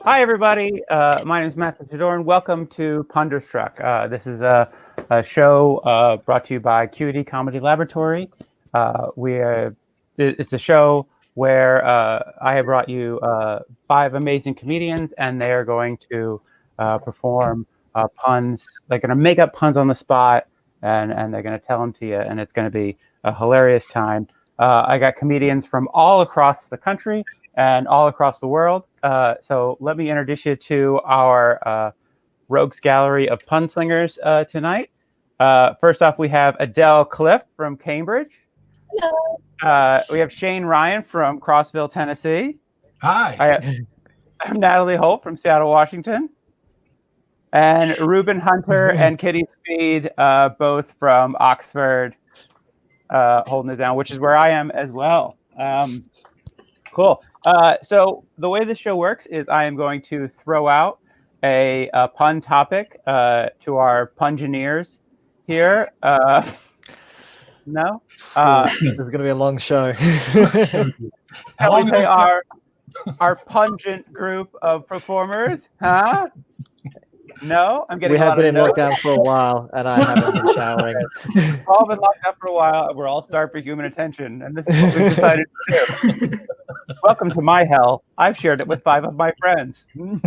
Hi, everybody. My name is Matthew Tador, and welcome to Punderstruck. This is a show brought to you by QED Comedy Laboratory. It's a show where I have brought you 5 amazing comedians, and they are going to perform puns. They're going to make up puns on the spot, and they're going to tell them to you, and it's going to be a hilarious time. I got comedians from all across the country and all across the world. So let me introduce you to our rogues gallery of pun slingers tonight. First off, we have Adele Cliff from Cambridge. Hello. We have Shane Ryan from Crossville, Tennessee. Hi. I'm Natalie Holt from Seattle, Washington. And Reuben Hunter and Kitty Speed, both from Oxford, holding it down, which is where I am as well. Cool. So the way this show works is I am going to throw out a pun topic to our pungineers here. No? This is going to be a long show. How long say our pungent group of performers? Huh? No? I'm getting We have been in lockdown for a while, and I haven't been showering. We've all been locked up for a while, and we're all starved for human attention, and this is what we've decided to do. Welcome to my hell. I've shared it with 5 of my friends. So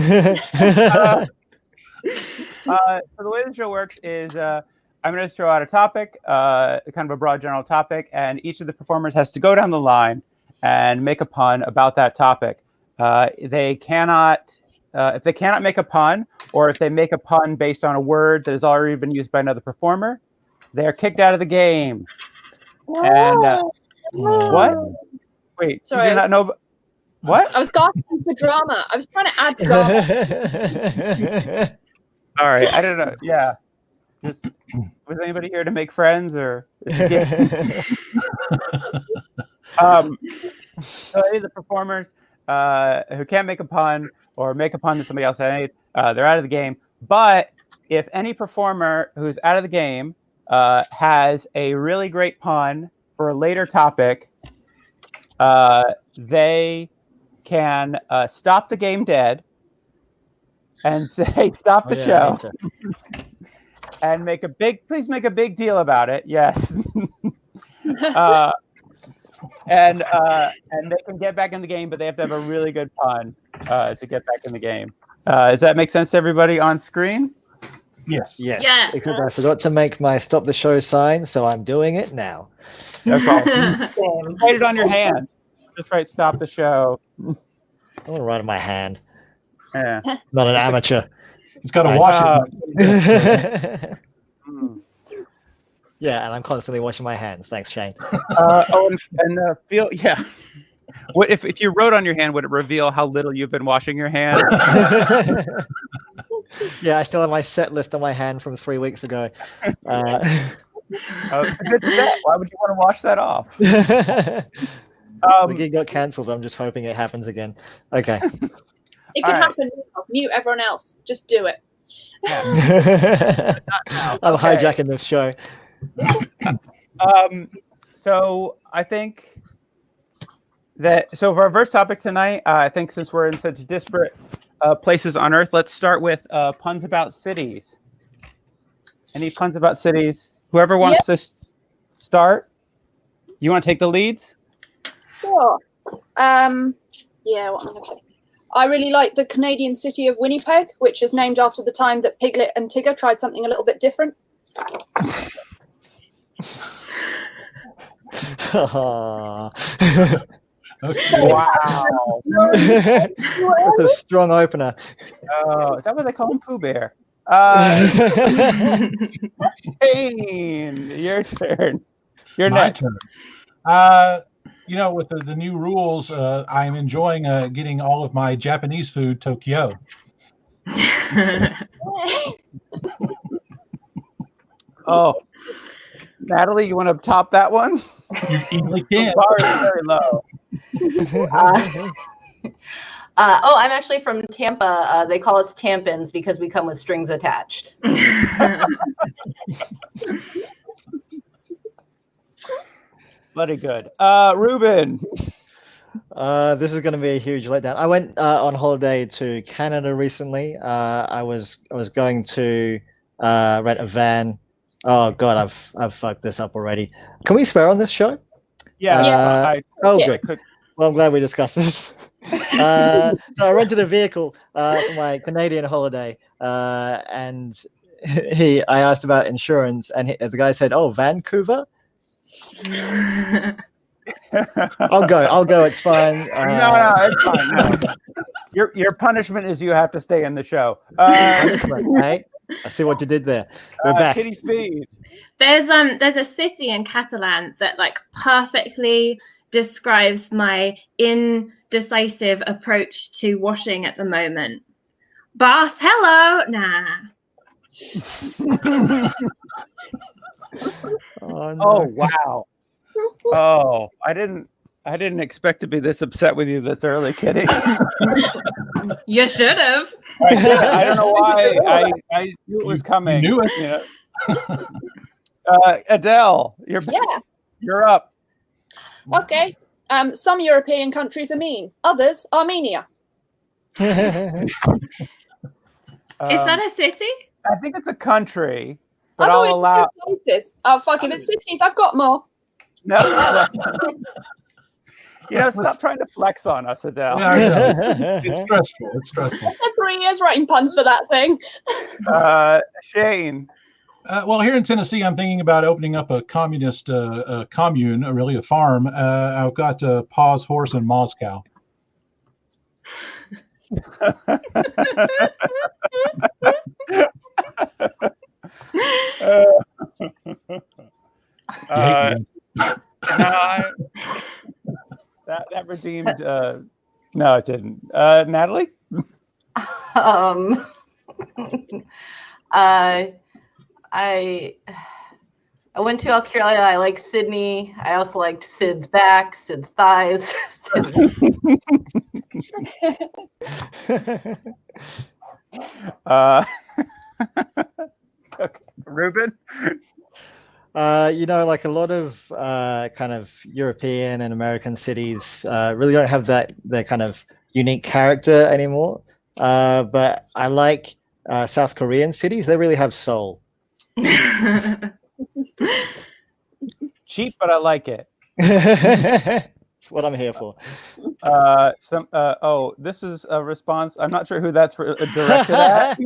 the way the show works is I'm going to throw out a topic, kind of a broad general topic, and each of the performers has to go down the line and make a pun about that topic. They cannot... if they cannot make a pun, or if they make a pun based on a word that has already been used by another performer, they're kicked out of the game. No. And what? Wait, Sorry. did you not know? What? I was asking for drama. I was trying to add drama. All right, I don't know. Yeah, just was anybody here to make friends or? So any of the performers who can't make a pun or make a pun that somebody else made, they're out of the game. But if any performer who's out of the game has a really great pun for a later topic, they can stop the game dead and say, stop the show and please make a big deal about it. Yes. And they can get back in the game, but they have to have a really good pun to get back in the game. Does that make sense to everybody on screen? Yes. Yes. Yeah. Except I forgot to make my stop the show sign, so I'm doing it now. No problem. Write it on your hand. Just write "stop the show." I'm going to write on my hand. Yeah. Not an amateur. It's got to wash it. Yeah, and I'm constantly washing my hands. Thanks, Shane. Feel yeah. What if you wrote on your hand? Would it reveal how little you've been washing your hand? Yeah, I still have my set list on my hand from 3 weeks ago. It's a good set. Why would you want to wash that off? The gig got cancelled, but I'm just hoping it happens again. Okay. It can happen. Mute everyone else. Just do it. Yeah. I'm hijacking this show. So I think that for our first topic tonight, I think since we're in such disparate places on Earth, let's start with puns about cities. Any puns about cities? Whoever wants to start. You want to take the leads? Sure. Yeah, what am I going to say? I really like the Canadian city of Winnipeg, which is named after the time that Piglet and Tigger tried something a little bit different. Okay. Wow. That's a strong opener. Oh, is that what they call him? Pooh Bear. Shane, your turn. You're My next. turn. With the new rules, I'm enjoying getting all of my Japanese food Tokyo. Oh, Natalie, you want to top that one? You easily can. The bar is very low. I'm actually from Tampa. They call us tampons because we come with strings attached. Bloody good. Reuben. This is going to be a huge letdown. I went on holiday to Canada recently. I was going to rent a van. Oh God, I've fucked this up already. Can we swear on this show? Yeah. Good. Well, I'm glad we discussed this. So I rented a vehicle for my Canadian holiday, and I asked about insurance, and the guy said, "Oh, Vancouver." I'll go. It's fine. No, it's fine. No. Your punishment is you have to stay in the show. Right? I see what you did there. We're back. Kitty Speed. There's a city in Catalan that like perfectly describes my indecisive approach to washing at the moment. Bath, hello, nah. Oh, no. Oh wow. Oh, I didn't expect to be this upset with you this early, Kitty. You should have. I don't know why. I knew it was coming. You knew it. You know? Adele, you're up. Okay. Some European countries are mean. Others, Armenia. Is that a city? I think it's a country, but I thought I'll allow. places. Oh, fuck it. It's cities. I've got more. No. Stop trying to flex on us, Adele. Yeah, I know. It's stressful. It's stressful. That's 3 years writing puns for that thing. Shane. Well, here in Tennessee, I'm thinking about opening up a communist commune, really a farm. I've got Paws Horse and Ma's Cow. That redeemed. No, it didn't. Natalie. I went to Australia. I like Sydney. I also liked Sid's back, Sid's thighs. Okay. Reuben. Like a lot of kind of European and American cities really don't have their kind of unique character anymore. But I like South Korean cities. They really have soul. Cheap, but I like it. That's what I'm here for. This is a response. I'm not sure who that's directed at.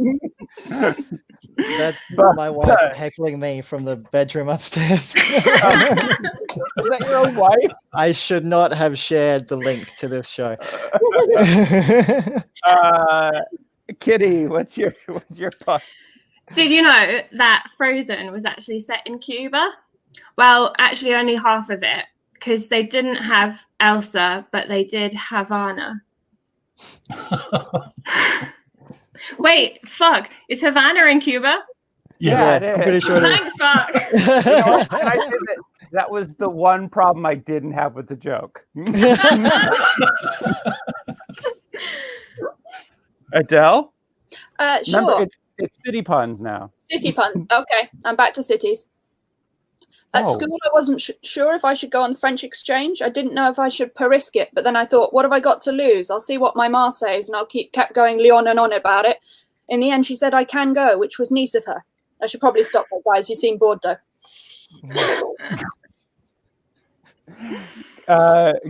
That's my wife heckling me from the bedroom upstairs. Is that your own wife? I should not have shared the link to this show. Kitty, what's your part? Did you know that Frozen was actually set in Cuba? Well, actually only half of it, because they didn't have Elsa, but they did Havana. Wait, fuck. Is Havana in Cuba? Yeah, it is. I'm pretty sure it is. Thank fuck. That was the one problem I didn't have with the joke. Adele? Sure. Remember, it's city puns now. City puns. Okay, I'm back to cities. At school, I wasn't sure if I should go on the French exchange. I didn't know if I should risk it, but then I thought, what have I got to lose? I'll see what my ma says, and kept going on and on about it. In the end, she said I can go, which was nice of her. I should probably stop there, guys. You seem bored, though.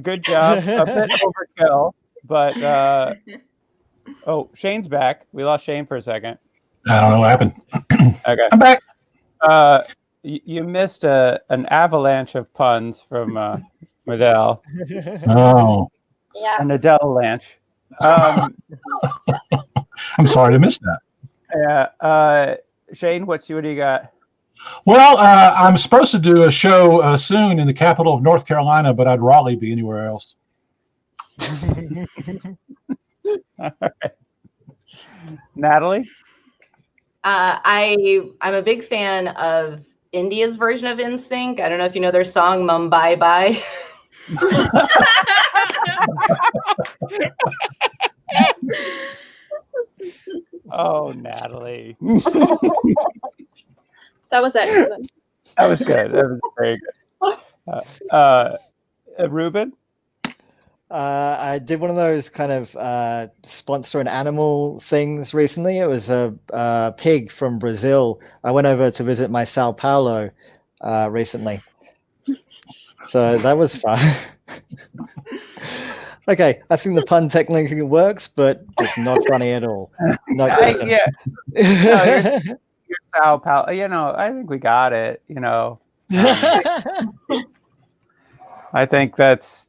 Good job. A bit overkill, but Shane's back. We lost Shane for a second. I don't know what happened. Okay, I'm back. You missed an avalanche of puns from Adele. Oh, Yeah. An Adele-lanche. I'm sorry to miss that. Yeah. Shane, what do you got? Well, I'm supposed to do a show soon in the capital of North Carolina, but I'd Raleigh be anywhere else. All right. Natalie? I'm a big fan of India's version of NSYNC. I don't know if you know their song Mumbai Bye. Oh, Natalie. That was excellent. That was good. That was very good. Reuben? I did one of those kind of sponsor an animal things recently. It was a pig from Brazil. I went over to visit my Sao Paulo recently. So that was fun. Okay, I think the pun technically works, but just not funny at all. Not good. Yeah. No, you're Sao Paulo. I think we got it. I think that's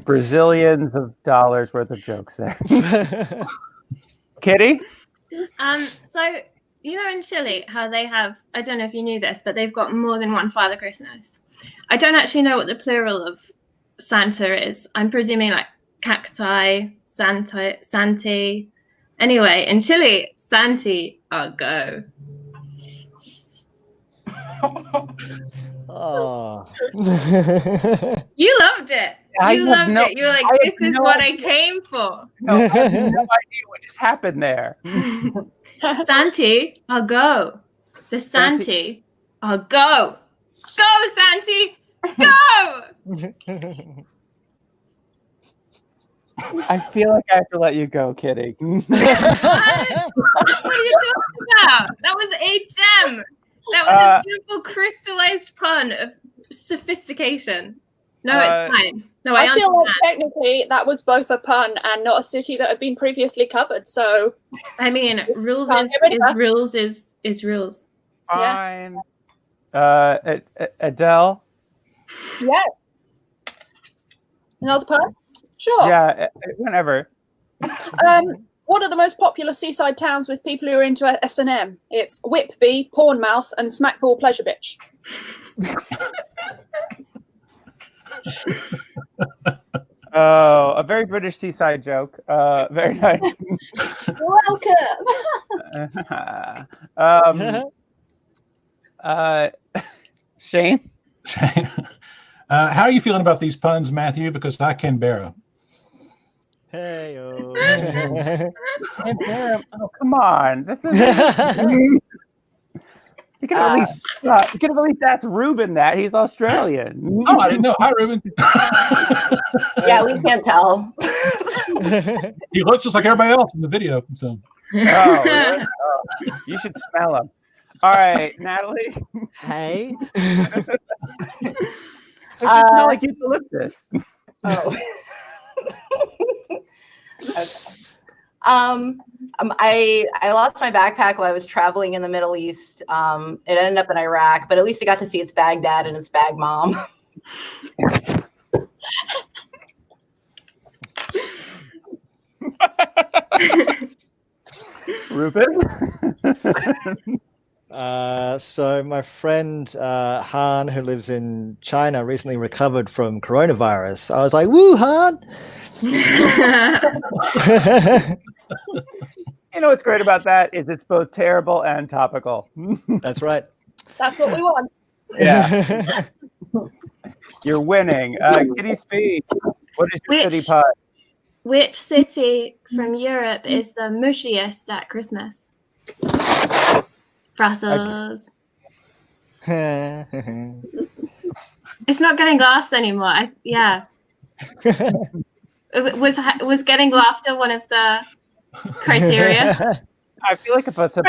Brazilians of dollars worth of jokes there. Kitty? So in Chile, how they have, I don't know if you knew this, but they've got more than one Father Christmas. I don't actually know what the plural of Santa is. I'm presuming like cacti, Santa, Santi. Anyway, in Chile, Santi, I'll go. Oh. You loved it. You loved it. You were like, this is what I came for. No, I have no idea what just happened there. Santi, I'll go. The Santi, I'll go. Go, Santi, go! I feel like I have to let you go, Kitty. What are you talking about? That was a gem. That was a beautiful crystallized pun of sophistication. No, it's fine. No, I feel like technically that was both a pun and not a city that had been previously covered. So, I mean, rules is rules. Fine. Adele? Yes. Another pun? Sure. Yeah, whenever. What are the most popular seaside towns with people who are into S&M? It's Whitby, Pornmouth, and Smackball Pleasure Bitch. Oh, a very British seaside joke. Very nice. Welcome. Shane? How are you feeling about these puns, Matthew? Because I can bear them. Hey, oh. Oh, come on. This is. You could have at least asked Reuben that. He's Australian. Oh, I didn't know. Hi, Reuben. Yeah, we can't tell. He looks just like everybody else in the video. So. Oh, really? Oh, you should smell him. All right, Natalie. Hey. It should smell like eucalyptus. Oh. Okay. I lost my backpack while I was traveling in the Middle East. It ended up in Iraq, but at least I got to see its bag dad and its bag mom. Reuben? So my friend Han, who lives in China, recently recovered from coronavirus. I was like, "Woo, Han!" You know what's great about that is it's both terrible and topical. That's right. That's what we want. Yeah. You're winning. Kitty Speed, what is your city pie? Which city from Europe is the mushiest at Christmas? Brussels. It's not getting laughs anymore. Was getting laughter one of the criteria? I feel like if it's a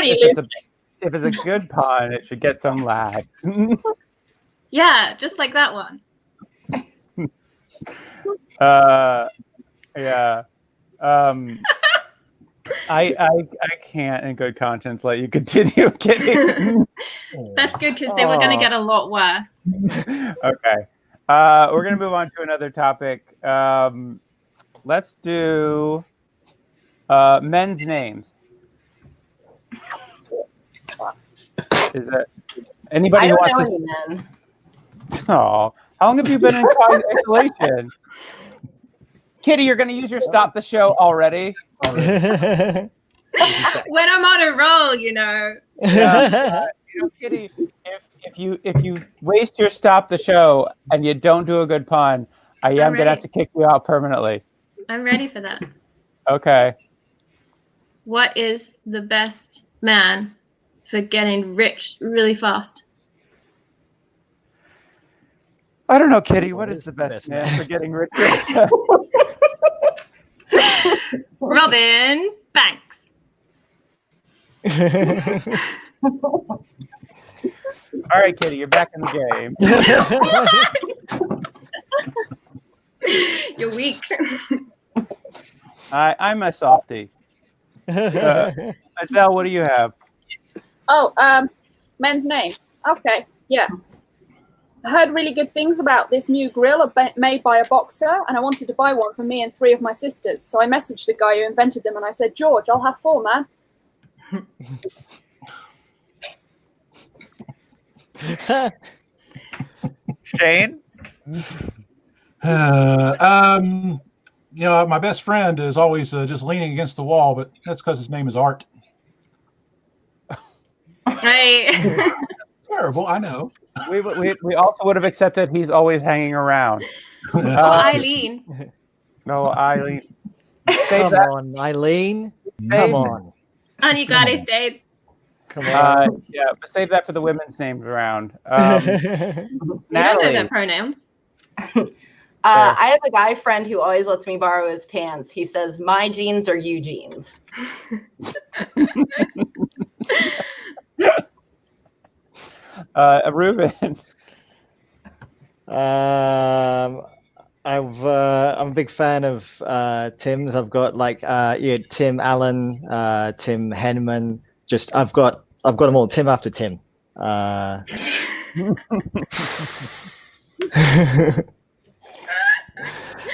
good pun, it should get some laughs. Yeah, just like that one. Yeah. I can't in good conscience let you continue kidding. That's good because they were going to get a lot worse. Okay. We're going to move on to another topic. Let's do men's names. Is that anybody who wants any men. Oh, how long have you been in isolation? Kitty, you're going to use your stop the show already? When I'm on a roll, Yeah, Kitty, if you waste your stop the show and you don't do a good pun, I am going to have to kick you out permanently. I'm ready for that. Okay. What is the best man for getting rich really fast? I don't know, Kitty. What is the best man for getting rich? Robin Banks. All right, Kitty, you're back in the game. You're weak. I'm a softie. Adele, what do you have? Oh, men's names. Okay, yeah. I heard really good things about this new grill made by a boxer, and I wanted to buy one for me and 3 of my sisters. So I messaged the guy who invented them, and I said, George, I'll have 4, man. Shane? My best friend is always just leaning against the wall, but that's because his name is Art. Right. Terrible, I know. We also would have accepted he's always hanging around. Eileen. No, Eileen. Come on, Eileen. Come on. And you glad he stayed? Come on. Yeah, but save that for the women's names round. You don't know their pronouns. I have a guy friend who always lets me borrow his pants. He says, my jeans are you jeans. Reuben. I'm a big fan of Tim's. I've got Tim Allen, Tim Henman. I've got them all. Tim after Tim.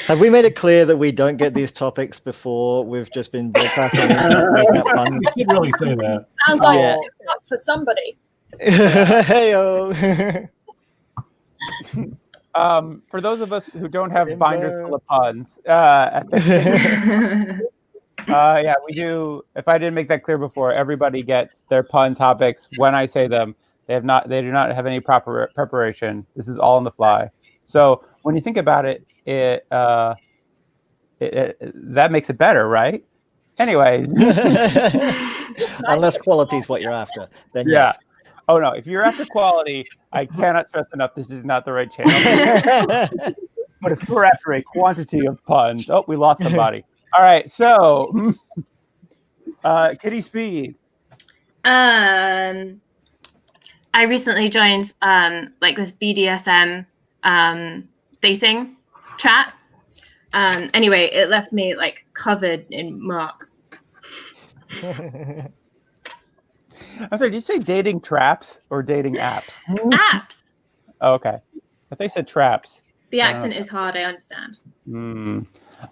Have we made it clear that we don't get these topics before we've just been broadcasting? You should really say that. Sounds like it's up for somebody. Hey-o. For those of us who don't have binders full of puns, yeah, we do. If I didn't make that clear before, everybody gets their pun topics when I say them. They do not have any proper preparation. This is all on the fly. So when you think about it, that makes it better, right? Anyways, unless quality is what you're after, then yeah. Yes. Oh no, if you're after quality, I cannot stress enough. This is not the right channel. But if we're after a quantity of puns, we lost somebody. All right, so Kitty Speed. I recently joined this BDSM dating chat. Anyway, it left me covered in marks. I'm sorry, did you say dating traps or dating apps? Apps. Oh, okay. I thought you said traps. The accent is hard, I understand.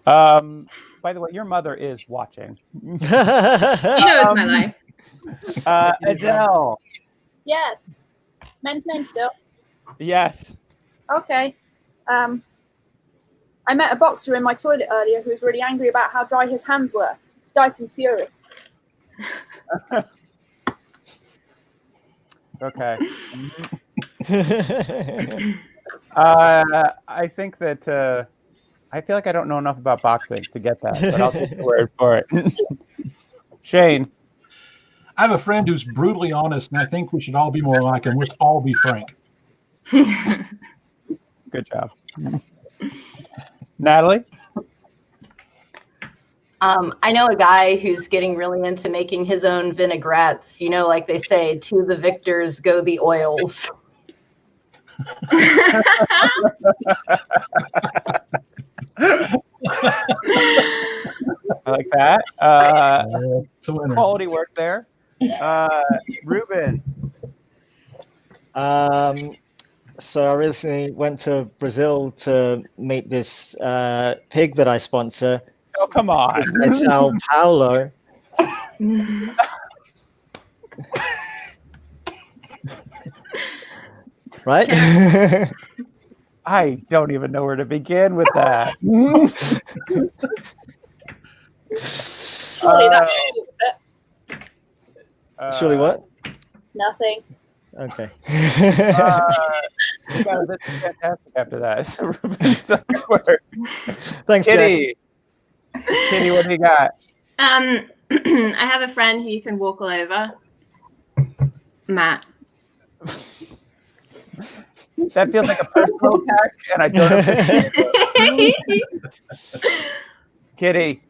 By the way, your mother is watching. She knows my life. Adele. Yes. Men's name still. Yes. Okay. I met a boxer in my toilet earlier who was really angry about how dry his hands were. Dyson Fury. Okay. I think that I feel like I don't know enough about boxing to get that, but I'll take the word for it. Shane. I have a friend who's brutally honest, and I think we should all be more like him. Let's all be frank. Good job. Natalie? I know a guy who's getting really into making his own vinaigrettes. You know, like they say, to the victors go the oils. I like that. Quality work there. Reuben. So I recently went to Brazil to meet this pig that I sponsor. Oh, come on. In Sao Paulo. Right? I don't even know where to begin with that. Surely what? Nothing. Okay. You got a bit fantastic after that. So Ruben's work. Thanks, Kitty. Kitty, what do you got? I have a friend who you can walk all over. Matt. That feels like a personal attack, and I don't appreciate it. Kitty.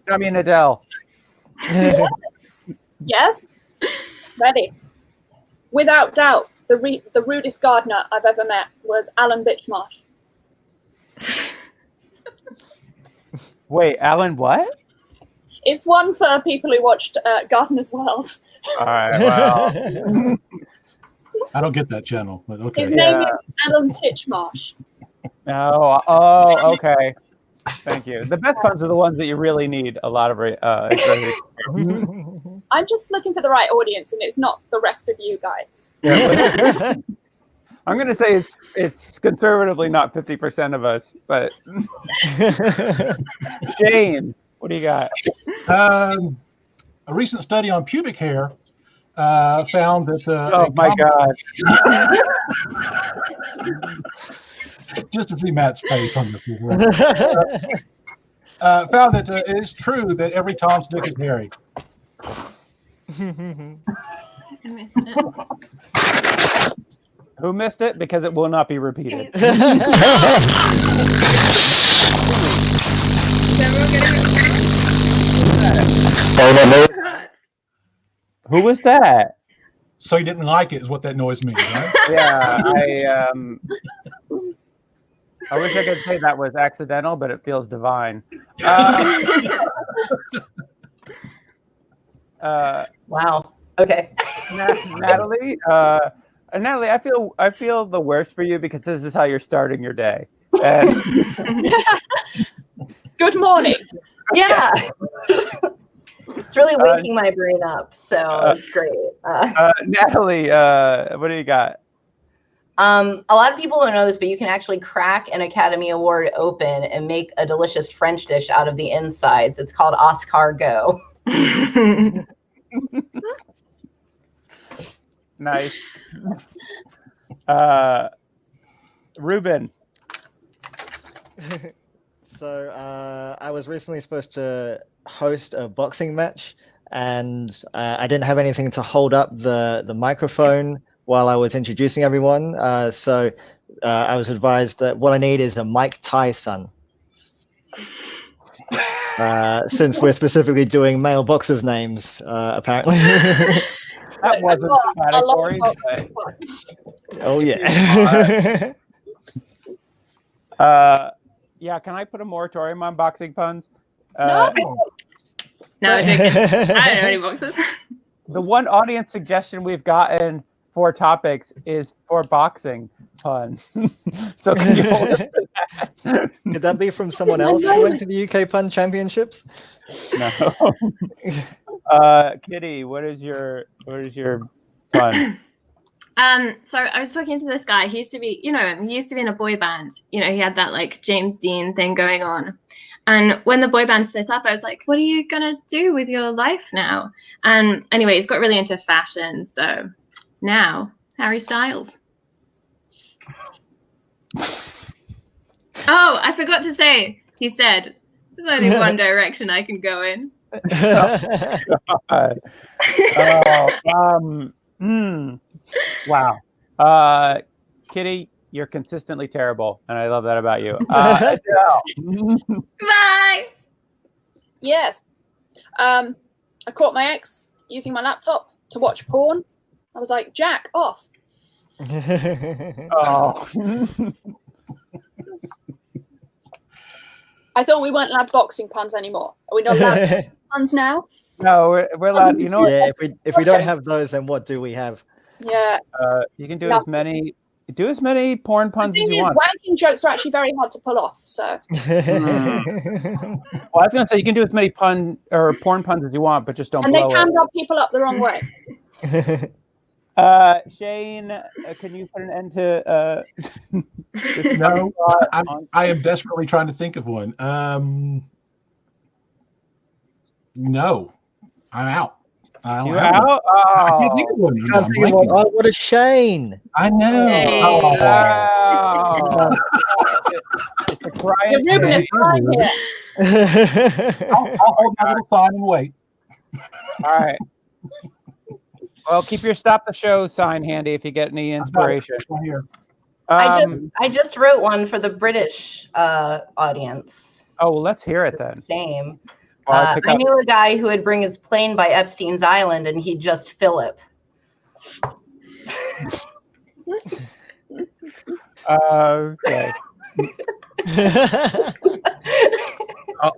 I mean, Adele. Yes. Ready. Without doubt, the rudest gardener I've ever met was Alan Bitchmarsh. Wait, Alan, what? It's one for people who watched Gardener's World. All right, well. I don't get that channel, but okay. His name is Alan Titchmarsh. Oh, okay. Thank you. The best puns are the ones that you really need a lot of. I'm just looking for the right audience, and it's not the rest of you guys. I'm going to say it's conservatively not 50% of us, but Shane, what do you got? A recent study on pubic hair found that. Oh my God! Just to see Matt's face on the found that it is true that every Tom's dick is hairy. I missed it. Who missed it? Because it will not be repeated. Is everyone getting it? Who was that? So you didn't like it, is what that noise means, right? Yeah, I wish I could say that was accidental, but it feels divine. Wow. Okay. Natalie, Natalie, I feel the worst for you because this is how you're starting your day. And Good morning. Yeah. It's really waking my brain up, so it's great. Natalie, what do you got? A lot of people don't know this, but you can actually crack an Academy Award open and make a delicious French dish out of the insides. It's called escargot. Nice. Reuben. So I was recently supposed to host a boxing match, and I didn't have anything to hold up the microphone while I was introducing everyone. So I was advised that what I need is a Mike Tyson. Since we're specifically doing male boxers' names, apparently. That wasn't the category. Oh, yeah. Yeah, can I put a moratorium on boxing puns? No. No, I don't know any boxes. The one audience suggestion we've gotten for topics is for boxing puns. So can you hold it for that? Could that be from someone else who went to the UK Pun Championships? No. Kitty, what is your pun? So I was talking to this guy. He used to be, he used to be in a boy band. He had that like James Dean thing going on. And when the boy band split up, I was like, what are you gonna do with your life now? And anyway, he's got really into fashion. So now Harry Styles. Oh, I forgot to say, he said, there's only one direction I can go in. Wow. Kitty, you're consistently terrible, and I love that about you. Adele. Bye. Yes. I caught my ex using my laptop to watch porn. I was like, Jack, off. Oh. I thought we weren't allowed boxing puns anymore. Are we not allowed puns now? No, we're allowed. You know what? Yeah, if we don't have those, then what do we have? Yeah. You can do as many porn puns The as thing you is, want. wanking jokes are actually very hard to pull off. So. Well, I was gonna say you can do as many porn puns as you want, but just don't. And blow they can it. rub people up the wrong way. Shane, can you put an end to this? No, I am desperately trying to think of one. No, I'm out. You out? I can't think of one. Can't think of one. Oh, what a shame! I know. Hey. It's a crying. Your Reuben is crying here. I'll hold my little sign and wait. All right. Well, keep your stop the show sign handy if you get any inspiration. Here. I just wrote one for the British audience. Oh, well, let's hear it then. Shame. Well, I knew a guy who would bring his plane by Epstein's Island, and he'd just Philip. Okay.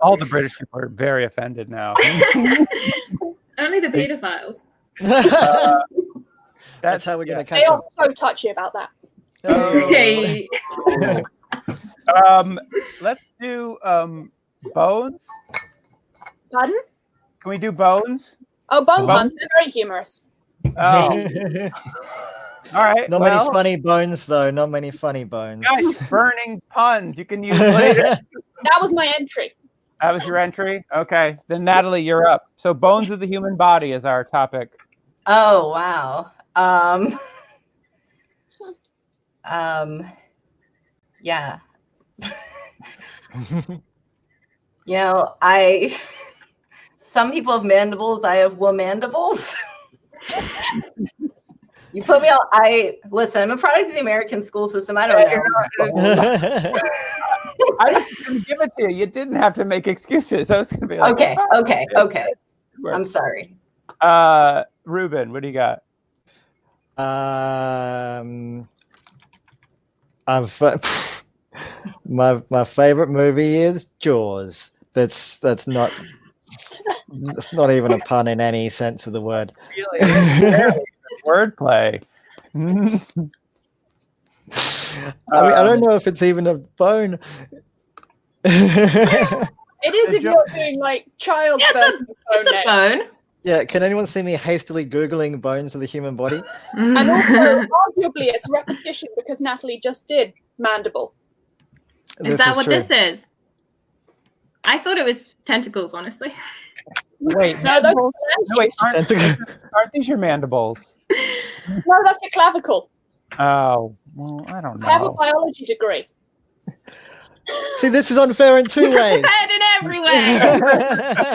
All the British people are very offended now. Only the pedophiles. That's how we're going to catch They them. are so touchy about that. Okay. Let's do bones. Pardon? Can we do bones? Oh, bone Bone? puns. They're very humorous. Oh, all right. Not well, many funny bones, though. Not many funny bones. Guys, burning puns you can use later. That was my entry. That was your entry? Okay. Then Natalie, you're up. So bones of the human body is our topic. Oh, wow. Yeah. Some people have mandibles. I have womandibles. You put me on. Listen, I'm a product of the American school system. I don't know. I was going to give it to you. You didn't have to make excuses. I was going to be like, Okay. I'm sorry. Reuben, what do you got? My favorite movie is Jaws. That's not even a pun in any sense of the word. Really? Wordplay. I mean, I don't know if it's even a bone. It is if you're doing like child's version of It's a bone. Yeah, can anyone see me hastily Googling bones of the human body? And also, arguably, it's repetition because Natalie just did mandible. Is that what this is? I thought it was tentacles, honestly. Wait, No, those no, wait, aren't these your mandibles? No, that's your clavicle. Oh, well, I don't I have a know. biology degree. See, this is unfair in two ways. Bad in every way.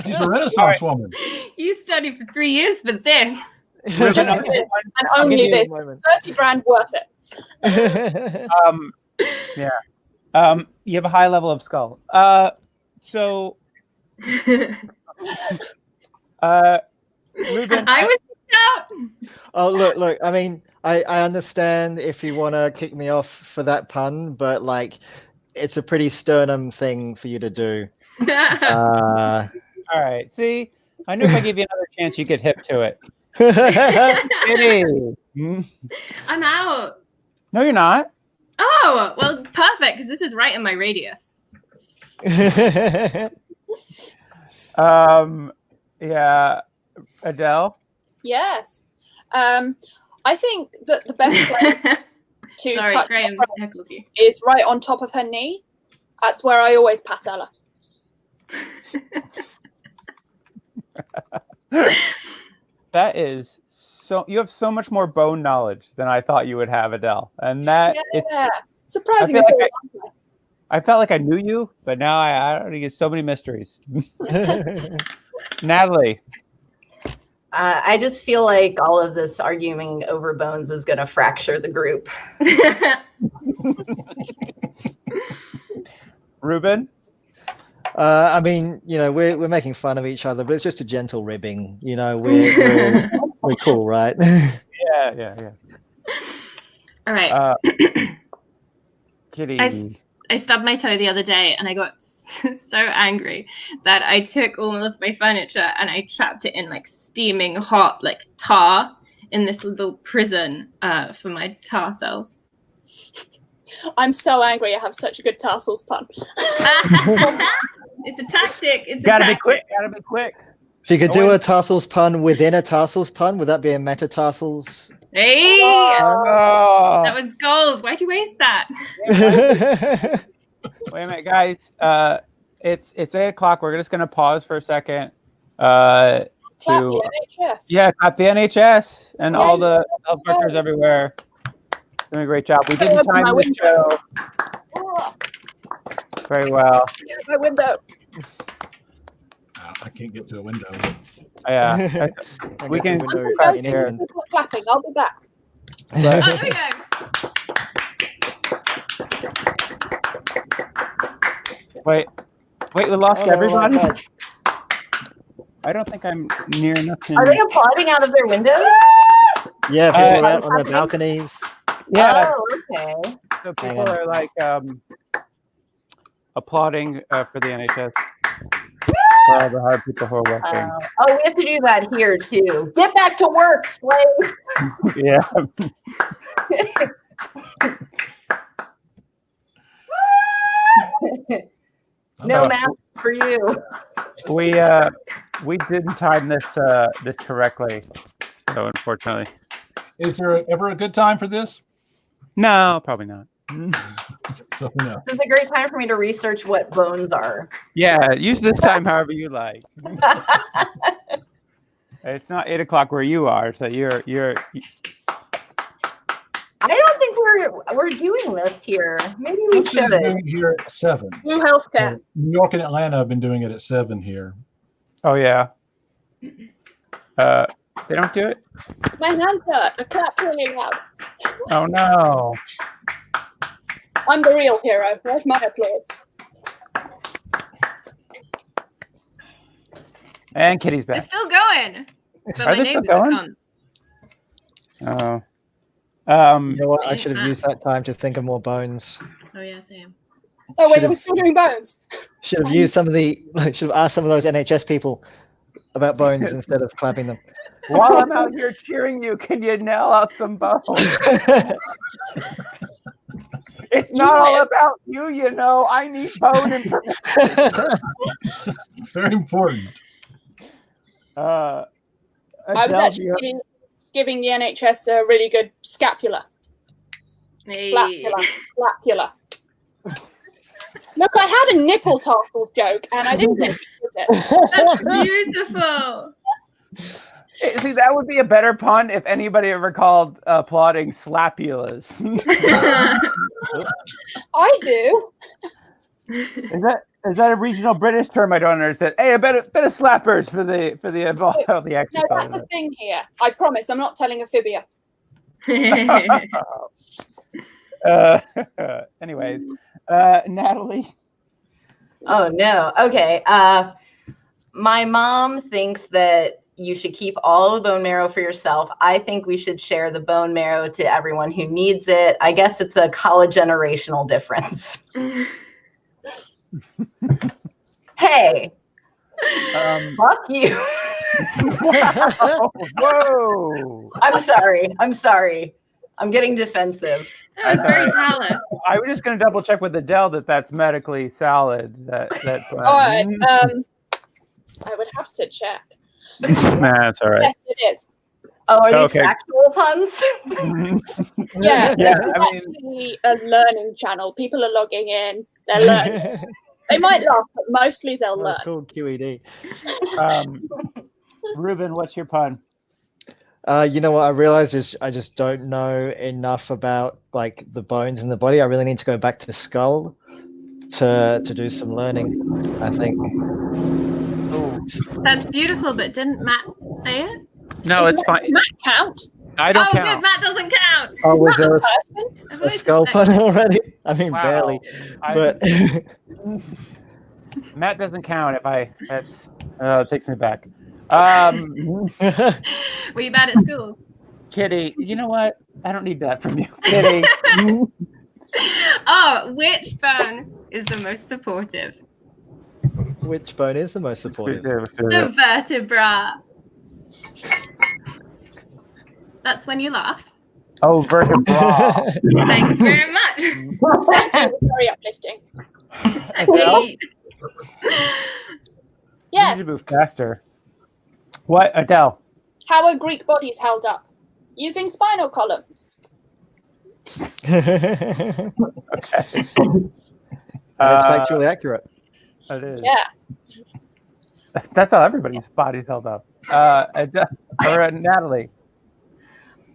She's a Renaissance woman. You studied for 3 years for this. Just for this, and only this. 30 grand worth it. Yeah. You have a high level of skull. So, Reuben, I was out. Oh, look. I mean, I understand if you want to kick me off for that pun, but like, it's a pretty sternum thing for you to do. all right. See, I knew if I gave you another chance, you get hip to it. I'm out. No, you're not. Oh, well, perfect, because this is right in my radius. Yeah. Adele? Yes. I think that the best way to Sorry, touch Graham her heckled you. is right on top of her knee. That's where I always pat Ella. That is so. You have so much more bone knowledge than I thought you would have, Adele. And that Surprising. I felt like I knew you, but now I don't get so many mysteries. Natalie. I just feel like all of this arguing over bones is going to fracture the group. Reuben? I mean, we're making fun of each other, but it's just a gentle ribbing. We're cool, right? Yeah. All right. Kitty. I stubbed my toe the other day and I got so angry that I took all of my furniture and I trapped it in like steaming hot like tar in this little prison for my tar cells. I'm so angry I have such a good tarsals pun. It's a tactic. It's Gotta a be quick. tactic. Gotta be quick. If you could do a tarsals pun within a tarsals pun, would that be a metatarsals? Hey! Oh. That was gold. Why'd you waste that? Wait a minute, guys. It's 8:00. We're just gonna pause for a second. Clap the NHS. Yeah, clap the NHS and all the health workers everywhere. Doing a great job. We didn't time this show very well. My window. I can't get to a window. Yeah, we can. Clapping. I'll be back. Oh, there we go. Wait, we lost everybody. I don't think I'm near enough to. Are they applauding out of their windows? Yeah, people out on their balconies. Yeah. Oh, okay. So people are like applauding for the NHS. For all the hard people who are working. Oh, we have to do that here too. Get back to work, slave. Yeah. No masks for you. We didn't time this this correctly, so unfortunately. Is there ever a good time for this? No, probably not. So no. This is a great time for me to research what bones are. Yeah, use this time however you like. It's not 8 o'clock where you are, so you're. I don't think we're doing this here. Maybe we should. Doing here at 7. New healthcare. New York and Atlanta have been doing it at 7 here. Oh yeah. They don't do it. My hands hurt. I clapped really loud. Oh no. I'm the real hero. Where's my applause? And Kitty's They're back. still going. But Are my they still neighbors are going? cunts. Oh. You know what? I should have used that time to think of more bones. Oh yeah, same. Oh wait, Should've- we're still doing bones. Should have used should have asked some of those NHS people about bones instead of clapping them. While I'm out here cheering you, can you nail out some bones? It's not all about you, you know. I need bone information. Very important. I was Adele, actually giving the NHS a really good scapula. Hey. Scapula. Look, I had a nipple tassels joke and I didn't get to use it. That's beautiful. See, that would be a better pun if anybody ever called applauding slapulas. I do. Is that a regional British term? I don't understand. Hey, a bit of slappers for the the No, exercise. that's the thing here. I promise I'm not telling a fibia. Anyways, Natalie. Oh no. Okay. My mom thinks that you should keep all the bone marrow for yourself. I think we should share the bone marrow to everyone who needs it. I guess it's a college generational difference. Hey, fuck you. Whoa. I'm sorry. I'm getting defensive. That was very callous. I was just going to double check with Adele that's medically solid. I would have to check. Nah, that's all right. Yes, it is. Oh, are these Okay. actual puns? Yeah, Yeah, this is I mean- actually a learning channel. People are logging in. They're learning. They might laugh, but mostly they'll learn. That's called QED. Reuben, what's your pun? You know what? I realized I just don't know enough about like the bones in the body. I really need to go back to skull to do some learning, I think. That's beautiful, but didn't Matt say it? No, it's fine. Matt count. I don't Oh, count. good. Matt doesn't count. Oh, was there Person. I've a always skull suspected. pun already? I mean, Wow. barely. I- But Matt doesn't count if I. That's it takes me back. Were you bad at school? Kitty, you know what? I don't need that from you, Kitty. Oh, which bone is the most supportive? which bone is the most supportive? The vertebra. That's when you laugh. Oh, vertebra. Thank you very much. It was very uplifting. Okay. You need Yes. to move faster. What, Adele? How are Greek bodies held up? Using spinal columns. And it's factually accurate. It is. Yeah. That's how everybody's body's held up. Adele, or Natalie.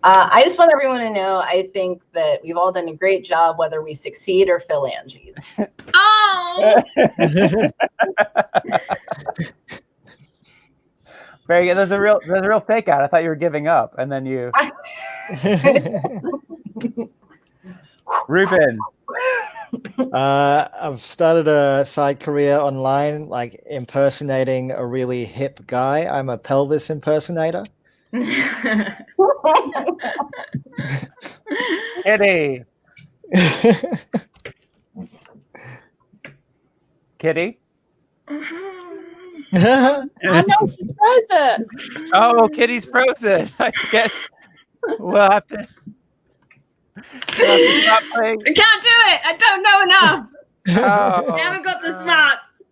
I just want everyone to know I think that we've all done a great job, whether we succeed or phalanges. Oh, Very good. There's a real fake out. I thought you were giving up, and then you. Reuben. I've started a side career online, like impersonating a really hip guy. I'm a pelvis impersonator. Kitty. Kitty. Oh no, she's frozen. Oh, Kitty's frozen. I guess we'll have to stop playing. I can't do it. I don't know enough. Oh, I haven't got the smarts.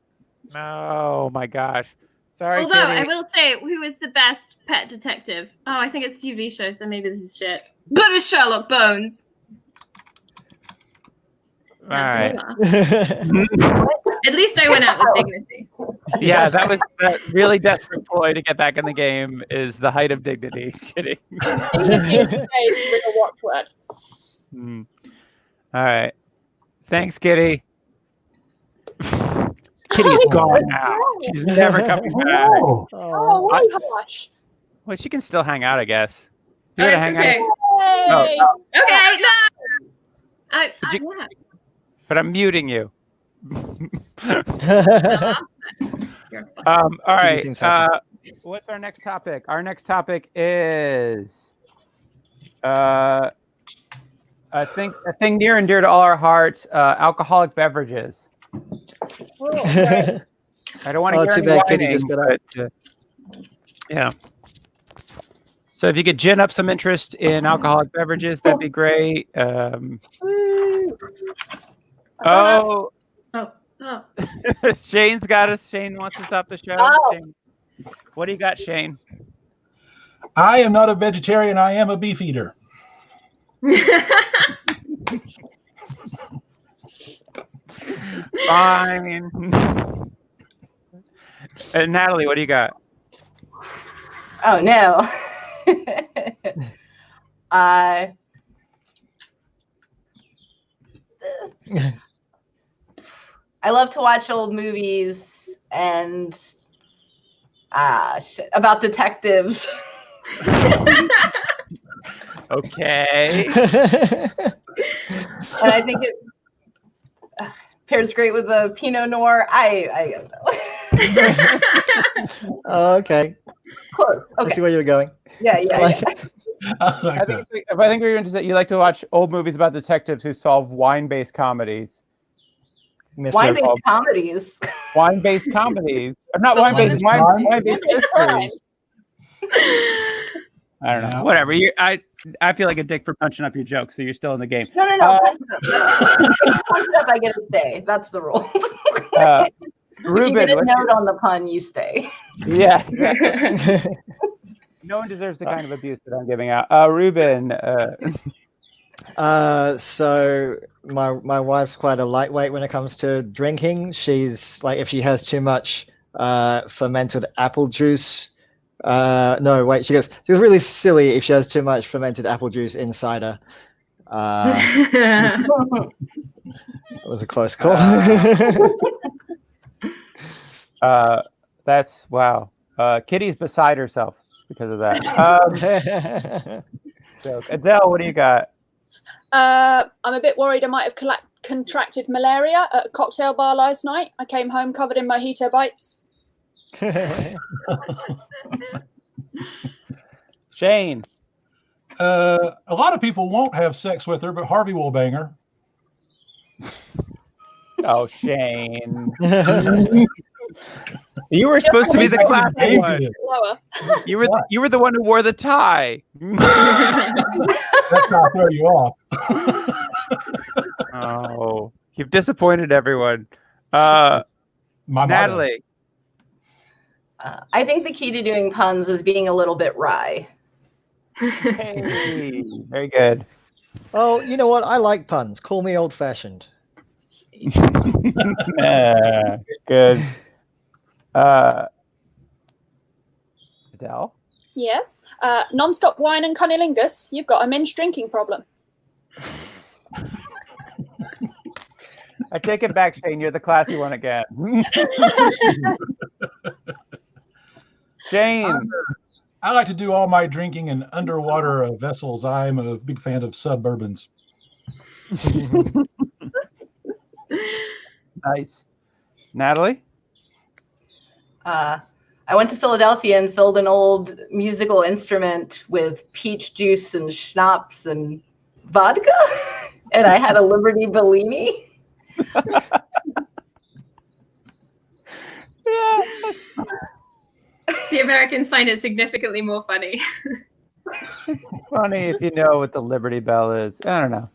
no, my gosh. Sorry, Although Kitty. I will say, who is the best pet detective? Oh, I think it's a TV show, so maybe this is shit. But it's Sherlock Bones. All right. At least I went out with dignity. Yeah, that was that really desperate ploy to get back in the game is the height of dignity. Kidding. Dignity is a real watchword. All right. Thanks, Kitty. Kitty's gone now. She's never coming back. Oh my gosh. Well, she can still hang out, I guess. Oh, You it's gotta hang okay. out. Yay. Oh, Okay, no. Did you- Yeah. but I'm muting you. You're fine. All right. seems happy. What's our next topic? Our next topic is a thing near and dear to all our hearts: alcoholic beverages. I don't want to hear too any bad whining, Kitty just got up. but, yeah. So if you could gin up some interest in alcoholic beverages, that'd be great. Woo. Oh, Oh. Shane's got us. Shane wants to stop the show. Oh. Shane. What do you got, Shane? I am not a vegetarian. I am a beef eater. Fine. And Natalie, what do you got? Oh no. I love to watch old movies and shit about detectives. Okay. And I think it pairs great with the Pinot Noir. I don't know. Oh, okay. Close. I Okay. see where you're going. Yeah, I yeah, like yeah. it. I think we're interested. You like to watch old movies about detectives who solve wine-based comedies. Mysteries. Wine-based comedies. Wine-based comedies. Or not The wine-based. wine-based Wine-based It's crime. mysteries. I don't know. Yeah. Whatever. I feel like a dick for punching up your joke, so you're still in the game. No. Punch it up. Punch it up, I get to stay. That's the rule. If you Reuben, get a what's note on the pun, you stay. yeah. No one deserves the kind of abuse that I'm giving out. Reuben. So my wife's quite a lightweight when it comes to drinking. She's like, if she has too much fermented apple juice. No, wait, she goes really silly if she has too much fermented apple juice inside her. It was a close call. That's wow. Kitty's beside herself because of that. Joke. Adele, what do you got? I'm a bit worried I might have contracted malaria at a cocktail bar last night. I came home covered in mojito bites. Shane. A lot of people won't have sex with her, but Harvey will bang her. Oh, Shane. You were supposed to be the classy one. Lower. You were the one who wore the tie. That's not throw you off. Oh, you've disappointed everyone. My motto. Natalie. I think the key to doing puns is being a little bit wry. Hey, very good. Oh, you know what? I like puns. Call me old-fashioned. Good. Adele? Yes. Non-stop wine and cunnilingus. You've got a minge drinking problem. I take it back, Shane. You're the classy one again. Shane. I like to do all my drinking in underwater vessels. I'm a big fan of suburbans. Nice. Natalie? I went to Philadelphia and filled an old musical instrument with peach juice and schnapps and vodka, and I had a Liberty Bellini. Yeah. The Americans find it significantly more funny. Funny if you know what the Liberty Bell is. I don't know.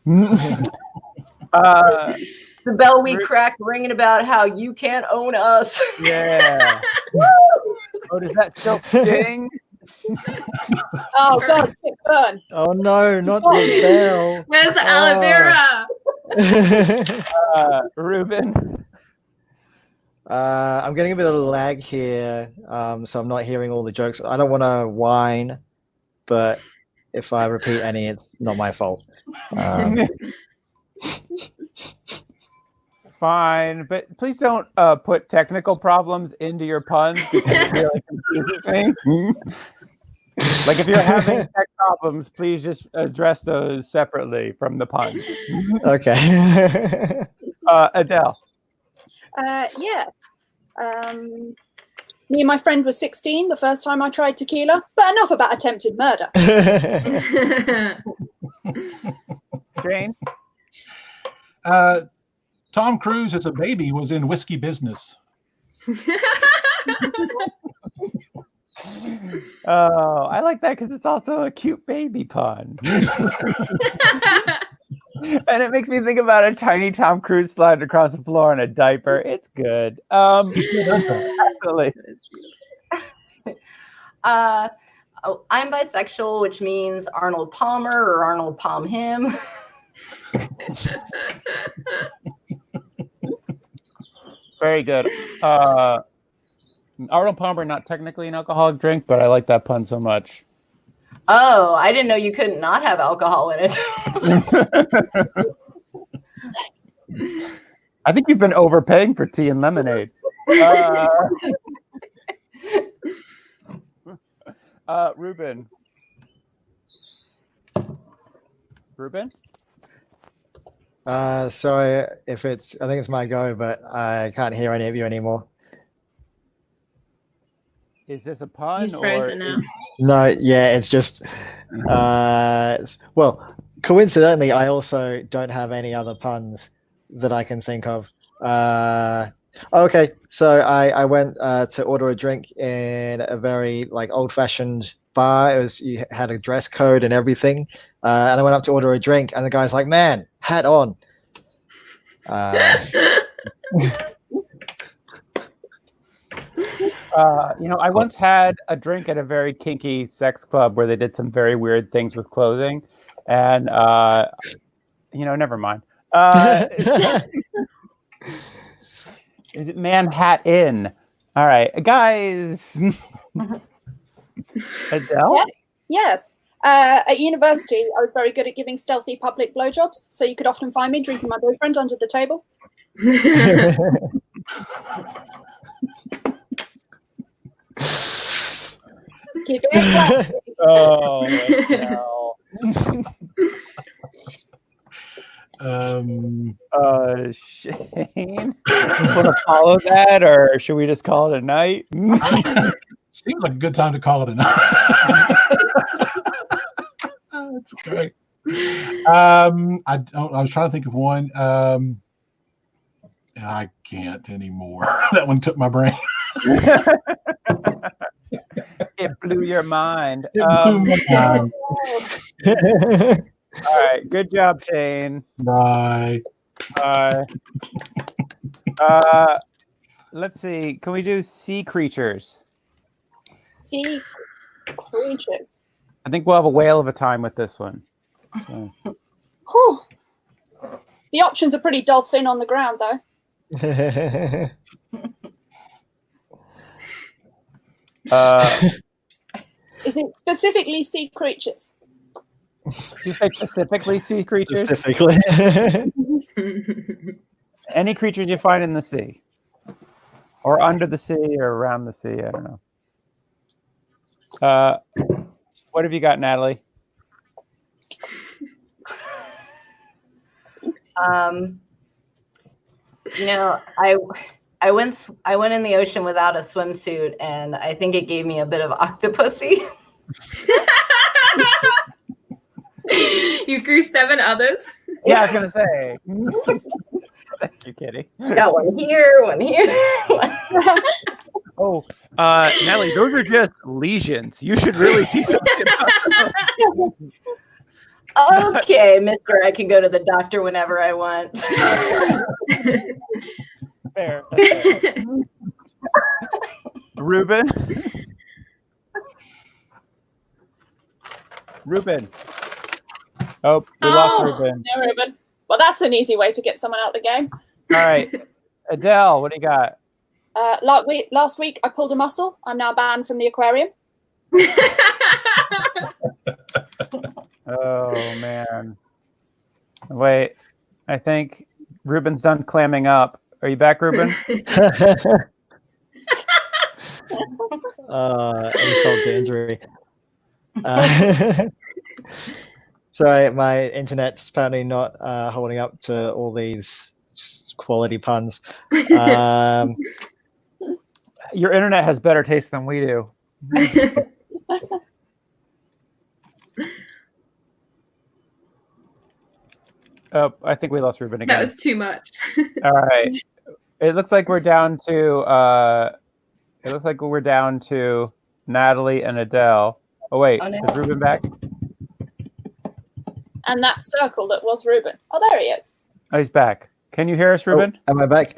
The bell we cracked ringing about how you can't own us. Yeah. Oh, does that still sting? Oh God, sick burn. Oh no, not the bell. Where's the aloe vera? Reuben? I'm getting a bit of lag here, so I'm not hearing all the jokes. I don't want to whine, but if I repeat any, it's not my fault. Fine, but please don't put technical problems into your puns because it really confuses me. Like if you're having tech problems, please just address those separately from the puns. Okay. Adele. Yes. Me and my friend were 16 the first time I tried tequila, but enough about attempted murder. Jane. Tom Cruise as a baby was in Whiskey Business. Oh, I like that because it's also a cute baby pun. And it makes me think about a tiny Tom Cruise sliding across the floor in a diaper. It's good. He still does that. Absolutely. I'm bisexual, which means Arnold Palmer or Arnold Palm him. Very good. Arnold Palmer, not technically an alcoholic drink, but I like that pun so much. Oh, I didn't know you couldn't not have alcohol in it. I think you've been overpaying for tea and lemonade. Reuben. Reuben? Sorry if I think it's my go, but I can't hear any of you anymore. Is this a pun? He's frozen now. No, yeah, it's just, well, coincidentally, I also don't have any other puns that I can think of. Okay, so I went to order a drink in a very old-fashioned bar. You had a dress code and everything, and I went up to order a drink, and the guy's like, "Man, hat on." I once had a drink at a very kinky sex club where they did some very weird things with clothing, and never mind. Is it man hat in? All right, guys. Adele? Yes. At university, I was very good at giving stealthy public blowjobs, so you could often find me drinking my boyfriend under the table. Keep it classy. Oh, no. Shane, want to follow that, or should we just call it a night? Seems like a good time to call it a night. That's great. I was trying to think of one. I can't anymore. That one took my brain. It blew your mind. It blew my mind. All right, good job, Shane. Bye. Bye. Let's see. Can we do sea creatures? Sea creatures. I think we'll have a whale of a time with this one. So. Whew. The options are pretty dull thin on the ground, though. Is it specifically sea creatures? You say specifically sea creatures? Specifically. Any creatures you find in the sea. Or under the sea or around the sea. I don't know. What have you got, Natalie? You know, I went in the ocean without a swimsuit, and I think it gave me a bit of octopussy. You grew 7 others. Yeah, I was gonna say. Thank you, Kitty. Got one here, one here. Oh, Natalie, those are just lesions. You should really see something. Okay, mister, I can go to the doctor whenever I want. Fair. That's fair. Reuben. Reuben. Oh, we lost Reuben. No, Reuben. Well, that's an easy way to get someone out of the game. All right, Adele, what do you got? Last week, I pulled a muscle. I'm now banned from the aquarium. Oh man. Wait, I think Reuben's done clamming up. Are you back, Reuben? Insult to injury. Sorry, my internet's apparently not holding up to all these just quality puns. Your internet has better taste than we do. Oh, I think we lost Reuben again. That was too much. All right. It looks like we're down to Natalie and Adele. Oh wait, Oh, no. is Reuben back? And that circle that was Reuben. Oh, there he is. Oh, he's back. Can you hear us, Reuben? Oh, am I back?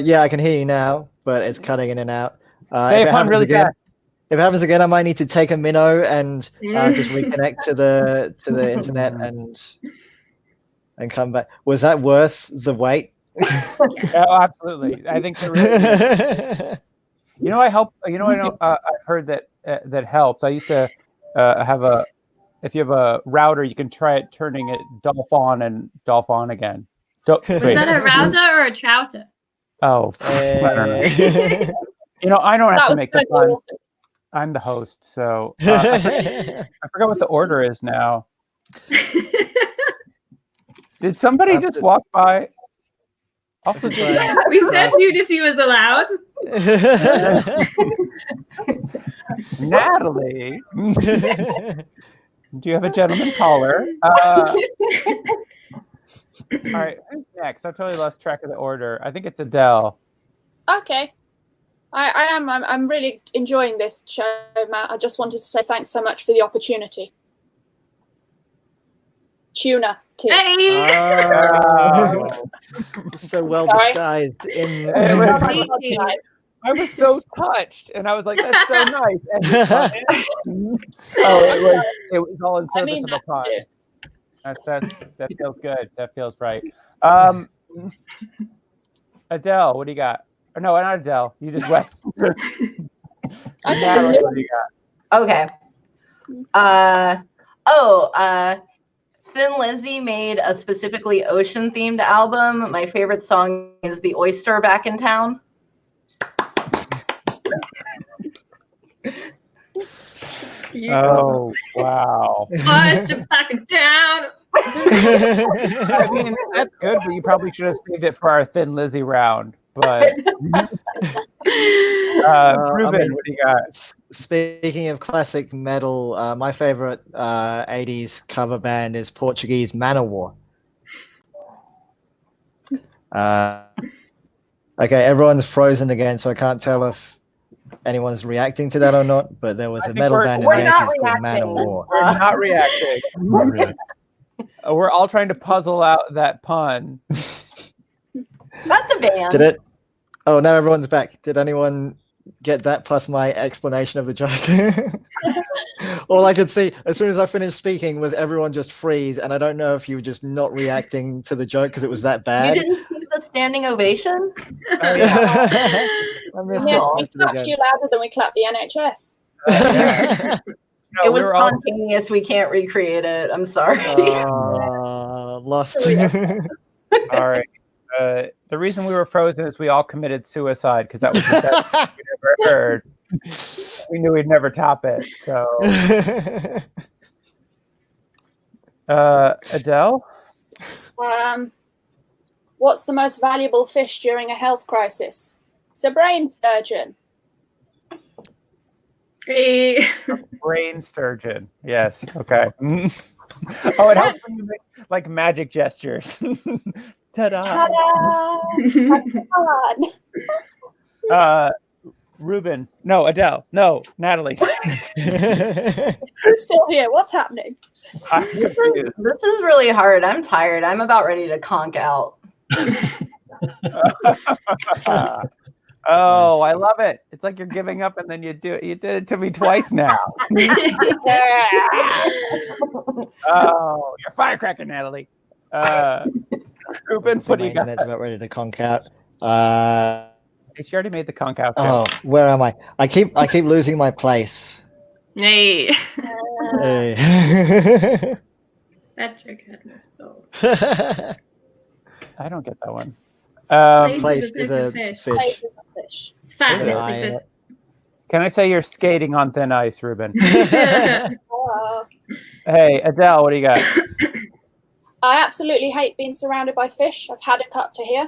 Yeah, I can hear you now, but it's cutting in and out. Say if a pun really fast. If it happens again, I might need to take a minnow and just reconnect to the internet and come back. Was that worth the wait? Oh, absolutely. I think they're really. You know, I've heard that helps. I used to have a. If you have a router, you can try it turning it Dolph on and Dolph on again. Was that a router or a chowder? Oh, I don't know. You know, I don't have to make the puns. I'm the host, so I forgot what the order is now. Did somebody just walk by? Also, We said nudity was allowed. Natalie, do you have a gentleman caller? All right, who's next? I've totally lost track of the order. I think it's Adele. Okay. I am. I'm really enjoying this show, Matt. I just wanted to say thanks so much for the opportunity. Tuna. Hey! So well Sorry. disguised in. I was so touched, and I was like, "That's so nice." And it was all in service of a pun. That feels good. That feels right. Adele, what do you got? Or no, not Adele. You just went. Natalie, what do you got? Okay. Thin Lizzy made a specifically ocean-themed album. My favorite song is "The Oyster Back in Town." Oh, wow. Oyster back and down. I mean, that's good, but you probably should have saved it for our Thin Lizzy round. But Reuben, what do you got? Speaking of classic metal, my favorite 80s cover band is Portuguese Manowar. Okay, everyone's frozen again, so I can't tell if anyone's reacting to that or not, but there was a metal band in the 80s called Manowar. We're not reacting. We're all trying to puzzle out that pun. That's a band. Did it? Oh, now everyone's back. Did anyone get that plus my explanation of the joke? All I could see as soon as I finished speaking was everyone just freeze, and I don't know if you were just not reacting to the joke because it was that bad. You didn't see the standing ovation? Oh, yeah. I missed Yes, it. we Missed it clapped again. you louder than we clapped the NHS. No, It was we were all- spontaneous. We can't recreate it. I'm sorry. Lost. all right. The reason we were frozen is we all committed suicide because that was the best thing we'd ever heard. We knew we'd never top it. So, What's the most valuable fish during a health crisis? It's a brain sturgeon. Brain sturgeon. Yes. Okay. Oh, it helps when you make like magic gestures. Ta-da! Ta-da! Reuben. No, Adele. No, Natalie. Who's still here? What's happening? This is really hard. I'm tired. I'm about ready to conk out. Oh, I love it. It's like you're giving up and then you do it. You did it to me twice now. Oh, you're firecracker, Natalie. Reuben, what do you got? Internet's about ready to conk out. She already made the conk out. Oh, where am I? I keep losing my place. Hey. Hey. That joke had no soul. I don't get that one. Place is a fish. It's fat. Yeah. Can I say you're skating on thin ice, Reuben? Oh. Hey, Adele, what do you got? I absolutely hate being surrounded by fish. I've had a cup to here.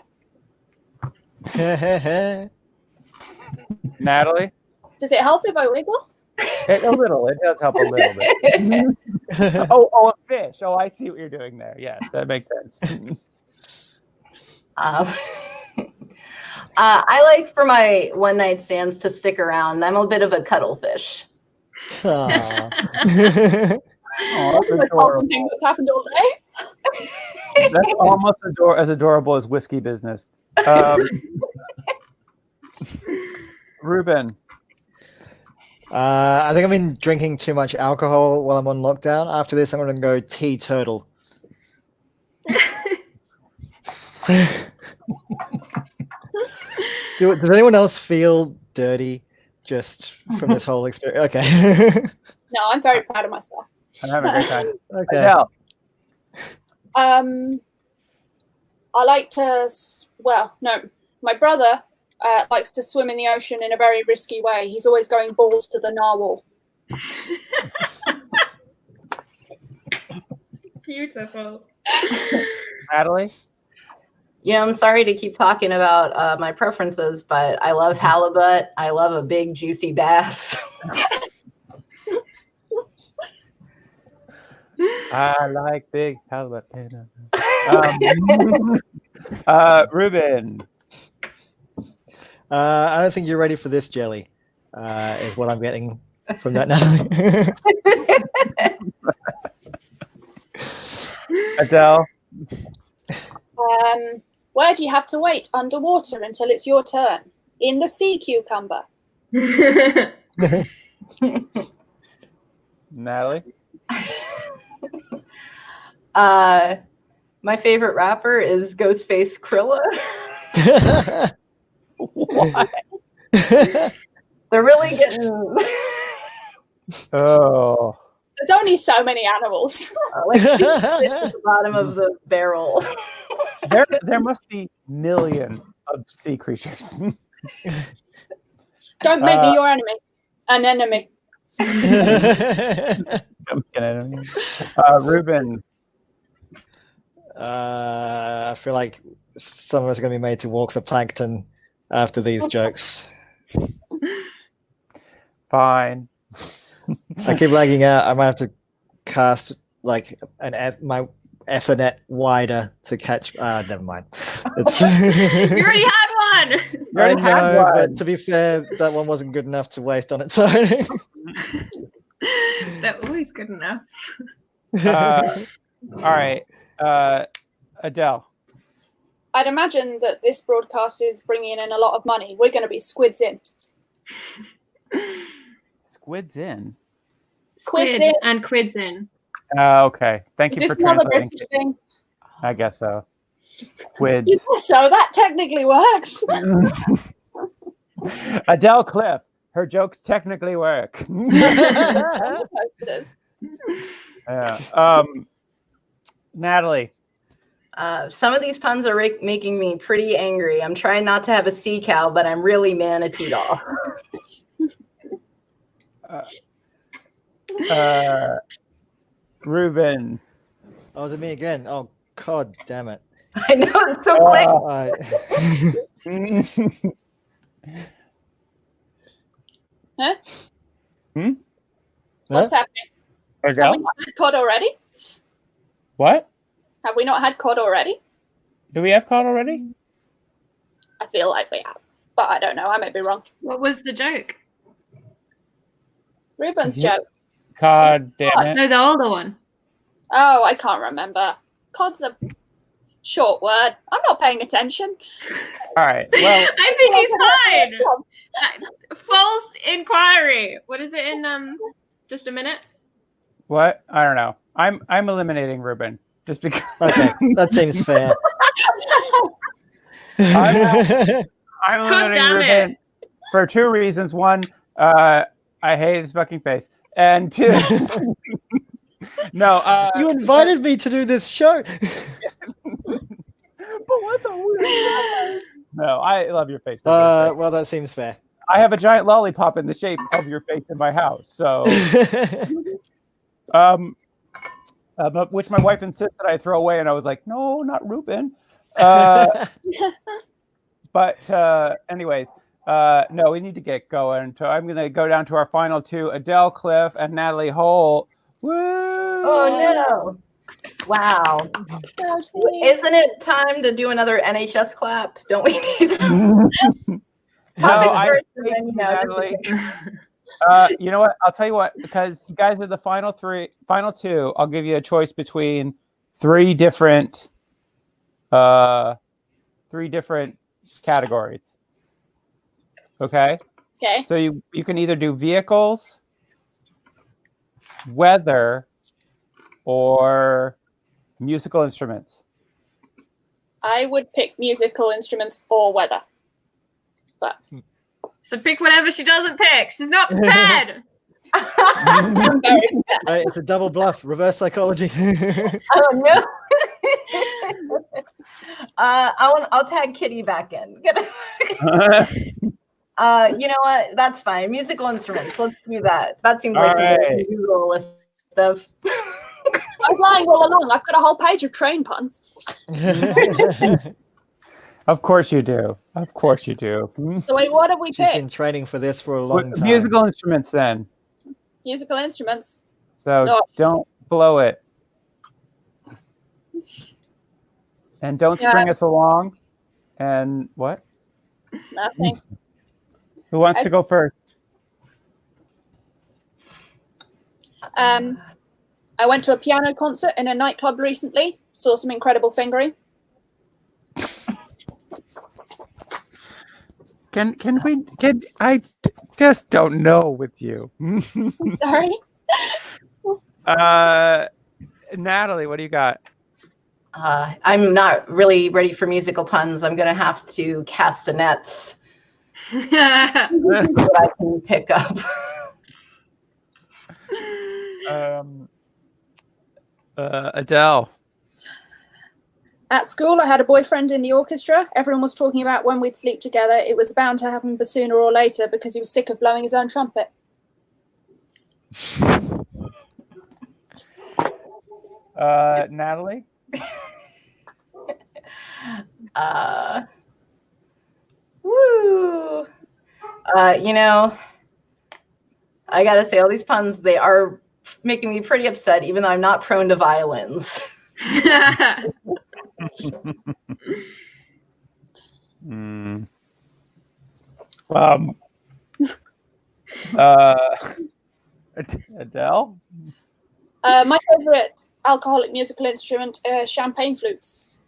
Natalie? Does it help if I wiggle? A little. It does help a little bit. Oh, a fish. Oh, I see what you're doing there. Yes, that makes sense. I like for my one night stands to stick around. I'm a bit of a cuddlefish. Oh, That's the most wholesome thing that's happened all day. That's almost as adorable as whiskey business. Reuben. I think I've been drinking too much alcohol while I'm on lockdown. After this, I'm going to go teetotal. Does anyone else feel dirty just from this whole experience? Okay. No, I'm very proud of myself. I'm having a great time. Okay. Adele. I like to, my brother likes to swim in the ocean in a very risky way. He's always going balls to the narwhal. Beautiful. Natalie? You know, I'm sorry to keep talking about my preferences, but I love halibut. I love a big, juicy bass. I like big halibut. Reuben. I don't think you're ready for this jelly, is what I'm getting from that, Natalie. Adele. Where do you have to wait underwater until it's your turn? In the sea cucumber. Natalie. My favorite rapper is Ghostface Krilla. What? They're really getting Oh. There's only so many animals. like at the bottom of the barrel. There must be millions of sea creatures. Don't make me your enemy. An enemy. Reuben. I feel like some of us are going to be made to walk the plankton after these jokes. Fine. I keep lagging out. I might have to cast like my Ethernet wider to catch. Never mind. It's You already had one. I know, but to be fair, that one wasn't good enough to waste on its own. They're always good enough. All right. Adele. I'd imagine that this broadcast is bringing in a lot of money. We're going to be squids in. Squids in. Squids Squid in. and quids in. Okay. Thank Is you this for another translating. British thing? I guess so. Quids. You guess so. That technically works. Adele Cliff. Her jokes technically work. Posters. Yeah. Natalie. Some of these puns are making me pretty angry. I'm trying not to have a sea cow, but I'm really manateed off. Reuben. Oh, is it me again? Oh, God damn it. I know, it's so quick. Huh? Hmm? What's happening? Have we not had Q.E.D already? What? Have we not had Q.E.D already? Do we have Q.E.D already? I feel like we have, but I don't know. I may be wrong. What was the joke? Reuben's joke. God damn it. No, the older one. Oh, I can't remember. COD's a short word. I'm not paying attention. All right. Well, I think he's fine. False inquiry. What is it in just a minute? what? I don't know. I'm eliminating Reuben just because. Okay, that seems fair. I'm eliminating Reuben for two reasons. One, I hate his fucking face, and two, no. You invited me to do this show. But what the weird? No, I love your face. Well, that seems fair. I have a giant lollipop in the shape of your face in my house, so which my wife insisted I throw away, and I was like, no, not Reuben. But anyways, no, we need to get going. So I'm gonna go down to our final two: Adele Cliff and Natalie Holt. Woo! Oh no! Wow. Isn't it time to do another NHS clap? Don't we need to? Natalie. You know what? I'll tell you what, because you guys are the final two, I'll give you a choice between three different categories. Okay? Okay. So you can either do vehicles, weather, or musical instruments. I would pick musical instruments or weather. But so pick whatever she doesn't pick. She's not prepared. Right, it's a double bluff. Reverse psychology. Oh no! I'll tag Kitty back in. You know what? That's fine. Musical instruments. Let's do that. That seems like a Google list of. I was lying all along. I've got a whole page of train puns. Of course you do. Of course you do. So wait, what have we She's picked? been training for this for a long time. Musical instruments, then. Musical instruments. So don't blow it. And don't string us along. And what? Nothing. Who wants to go first? I went to a piano concert in a nightclub recently. Saw some incredible fingering. I just don't know with you. Sorry. Natalie, what do you got? I'm not really ready for musical puns. I'm gonna have to castanets. That I can pick up. Adele. At school, I had a boyfriend in the orchestra. Everyone was talking about when we'd sleep together. It was bound to happen sooner or later because he was sick of blowing his own trumpet. Natalie? Woo! You know, I gotta say, all these puns, they are making me pretty upset, even though I'm not prone to violins. Adele? My favorite alcoholic musical instrument, champagne flutes.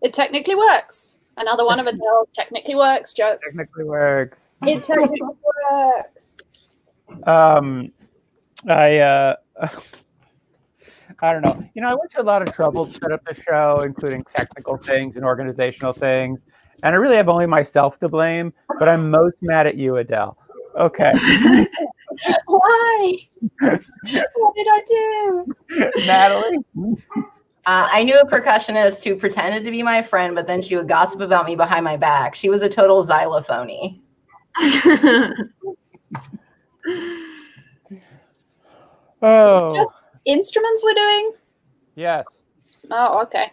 It technically works. Another one of Adele's technically works jokes. Technically works. It technically works. I don't know. You know, I went to a lot of trouble to set up the show, including technical things and organizational things. And I really have only myself to blame, but I'm most mad at you, Adele. Okay. Why? What did I do? Natalie? I knew a percussionist who pretended to be my friend, but then she would gossip about me behind my back. She was a total xylophony. Oh. Instruments we're doing? Yes. Oh, okay.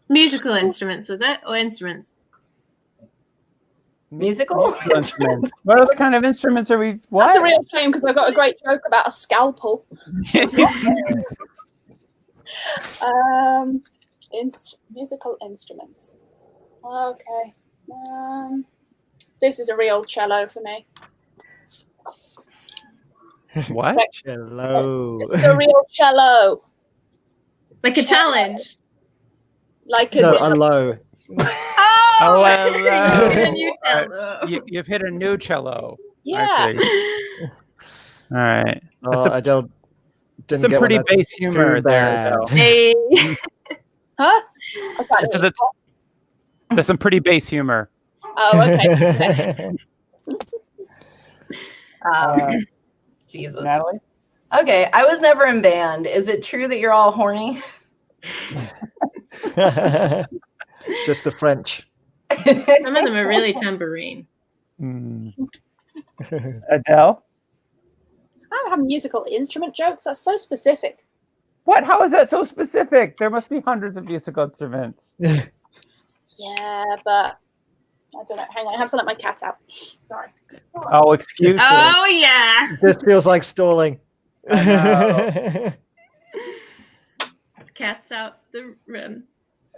Musical instruments, was it? Or instruments? Musical? Instruments. What other kind of instruments are we? What? That's a real shame because I got a great joke about a scalpel. Musical instruments. Okay. This is a real cello for me. What? Cello. This is a real cello. Like a challenge. Like a No, a low. Oh, a hello. new cello. You've hit a new cello. yeah. I see. All right. Oh, Adele didn't some get pretty one. That's bass humor too there, bad. Adele. Hey. Huh? I can't So hear you. there's some pretty bass humor. Oh, okay. Jesus. Natalie? Okay, I was never in band. Is it true that you're all horny? Just the French. Some of them are really tambourine. Adele? I don't have musical instrument jokes. That's so specific. What? How is that so specific? There must be hundreds of musical instruments. Yeah, but I don't know. Hang on, I have to let my cat out. Sorry. Oh, excuse me. Oh, yeah. This feels like stalling. Cat's out the room.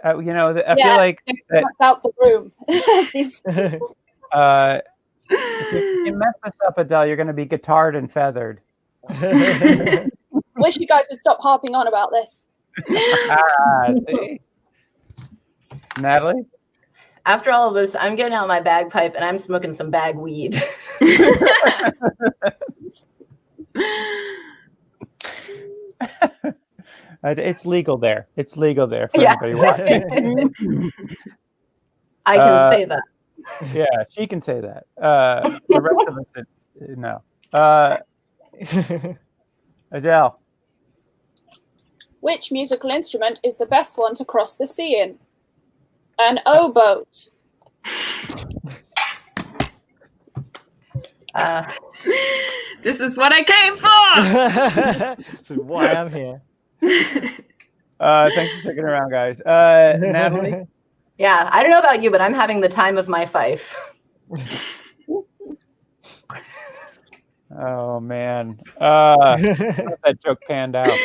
I feel like that, Cat's out the room. if you mess this up, Adele, you're going to be guitared and feathered. Wish you guys would stop harping on about this. See? Natalie? After all of this, I'm getting out my bagpipe and I'm smoking some bag weed. It's legal there. It's legal there for everybody watching. I can say that. Yeah, she can say that. The rest of us, no. Adele. Which musical instrument is the best one to cross the sea in? An oboe. This is what I came for. This is why I'm here. Thanks for sticking around, guys. Natalie? Yeah, I don't know about you, but I'm having the time of my fife. Oh, man. That joke panned out, but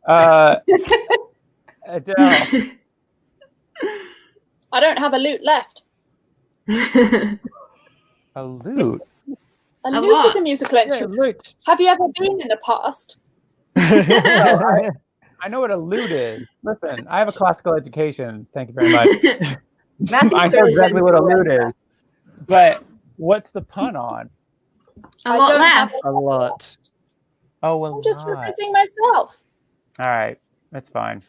okay. Adele. I don't have a lute left. A lute? A A lute what? is a musical Yeah, instrument. look. Have you ever been in the past? I know what a lute is. Listen, I have a classical education. Thank you very much. Matthew's I know very exactly what a lute good. is. But what's the pun on? A I lot don't left. have A lot. Oh, well, I'm just repeating myself. all right. That's fine.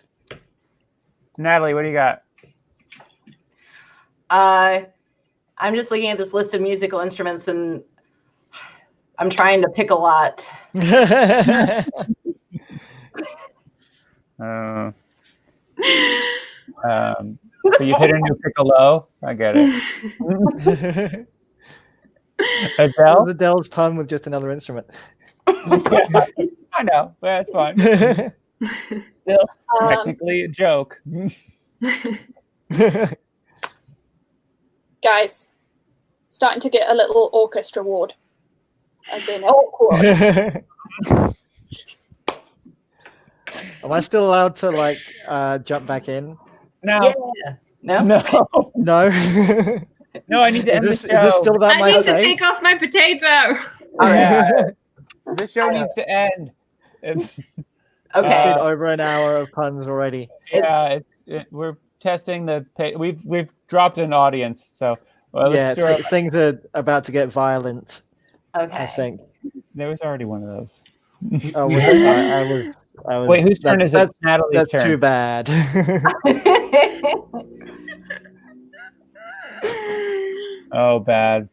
Natalie, what do you got? I'm just looking at this list of musical instruments and I'm trying to pick a lot. So you hit a new piccolo. I get it. Adele? Adele's pun with just another instrument. Yeah, I know. That's fine. Still technically a joke. Guys, starting to get a little orchestra ward. As in awkward. Am I still allowed to jump back in? No. Yeah. No? No. No. No, I need to end Is the show. this still about I my need to fate? take off my potato. Yeah. This show needs to end. It's Okay. been over an hour of puns already. Yeah, we're testing the. We've dropped an audience, so Yeah, let's do things are about to get violent. Okay. I think. there was already one of those. Oh, was it? I was. Wait, whose turn is it? That's Natalie's turn. too bad. Oh, bad.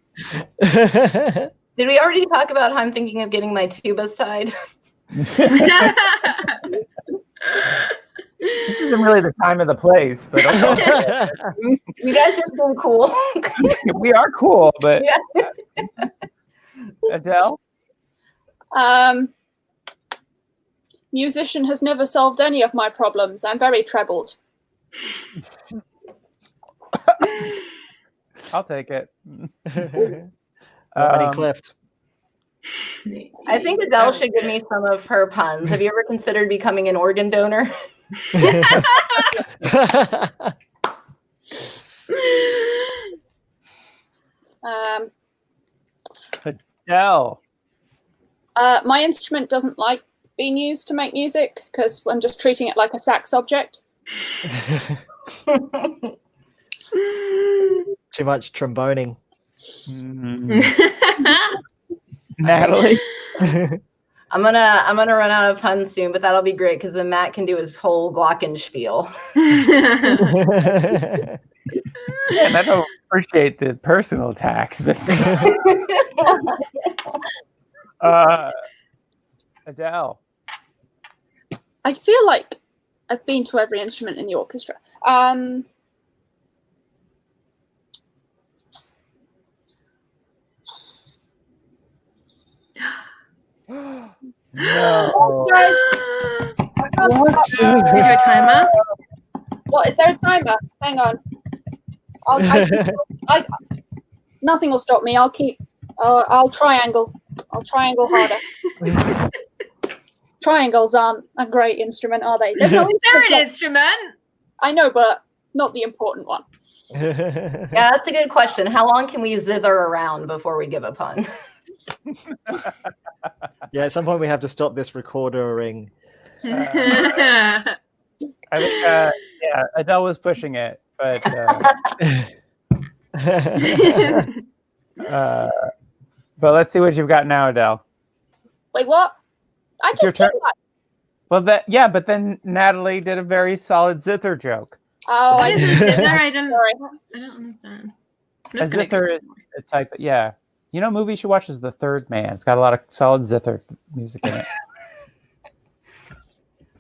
Did we already talk about how I'm thinking of getting my tubas tied? This isn't really the time of the place, but okay. You guys are so cool. We are cool, but Yeah. Adele? musician has never solved any of my problems. I'm very troubled. I'll take it. Not many Cliff. I think Adele should give me some of her puns. Have you ever considered becoming an organ donor? Adele. My instrument doesn't like being used to make music because I'm just treating it like a sax object. Too much tromboning. Natalie. I'm gonna run out of puns soon, but that'll be great because then Matt can do his whole glockenspiel. Man, I don't appreciate the personal attacks, but Adele. I feel like I've been to every instrument in the orchestra. No. Is there a timer? What, is there a timer? Hang on. Nothing will stop me. I'll triangle. I'll triangle harder. Triangles aren't a great instrument, are they? There's no They're an instrument. I know, but not the important one. Yeah, that's a good question. How long can we zither around before we give a pun? Yeah, at some point we have to stop this recording. I think, yeah, Adele was pushing it, but let's see what you've got now, Adele. Wait, what? I It's your just did turn. that. Well, but then Natalie did a very solid zither joke. Oh, What is a zither? I don't sorry. understand. A zither is a type of, yeah. You know, movie you should watch is The Third Man. It's got a lot of solid zither music in it.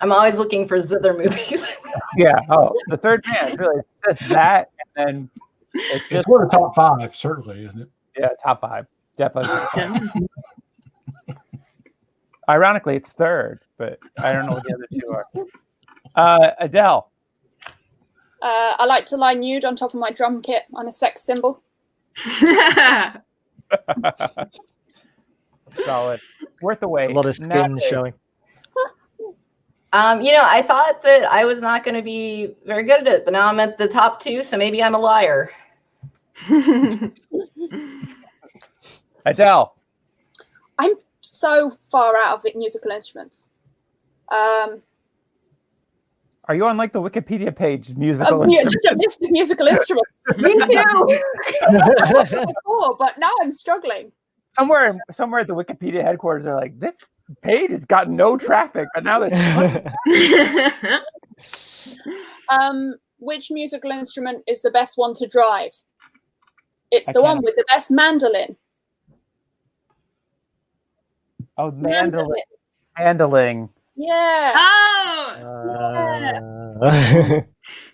I'm always looking for zither movies. Yeah. Oh, The Third Man is really just that, and then it's just It's one of the top 5, certainly, isn't it? yeah, top 5, definitely. Ironically, it's third, but I don't know what the other two are. Adele. I like to lie nude on top of my drum kit. I'm a sex symbol. Solid. Worth the wait. A lot of skin Natalie. showing. I thought that I was not going to be very good at it, but now I'm at the top 2, so maybe I'm a liar. Adele. I'm so far out of musical instruments. Are you on like the Wikipedia page? Musical Yeah, instruments? just a list of musical instruments. Me too. Before, but now I'm struggling. Somewhere at the Wikipedia headquarters, they're like, this page has got no traffic, but now there's. Which musical instrument is the best one to drive? It's I the one can't- with the best mandolin. Oh, mandolin. Yeah. Oh!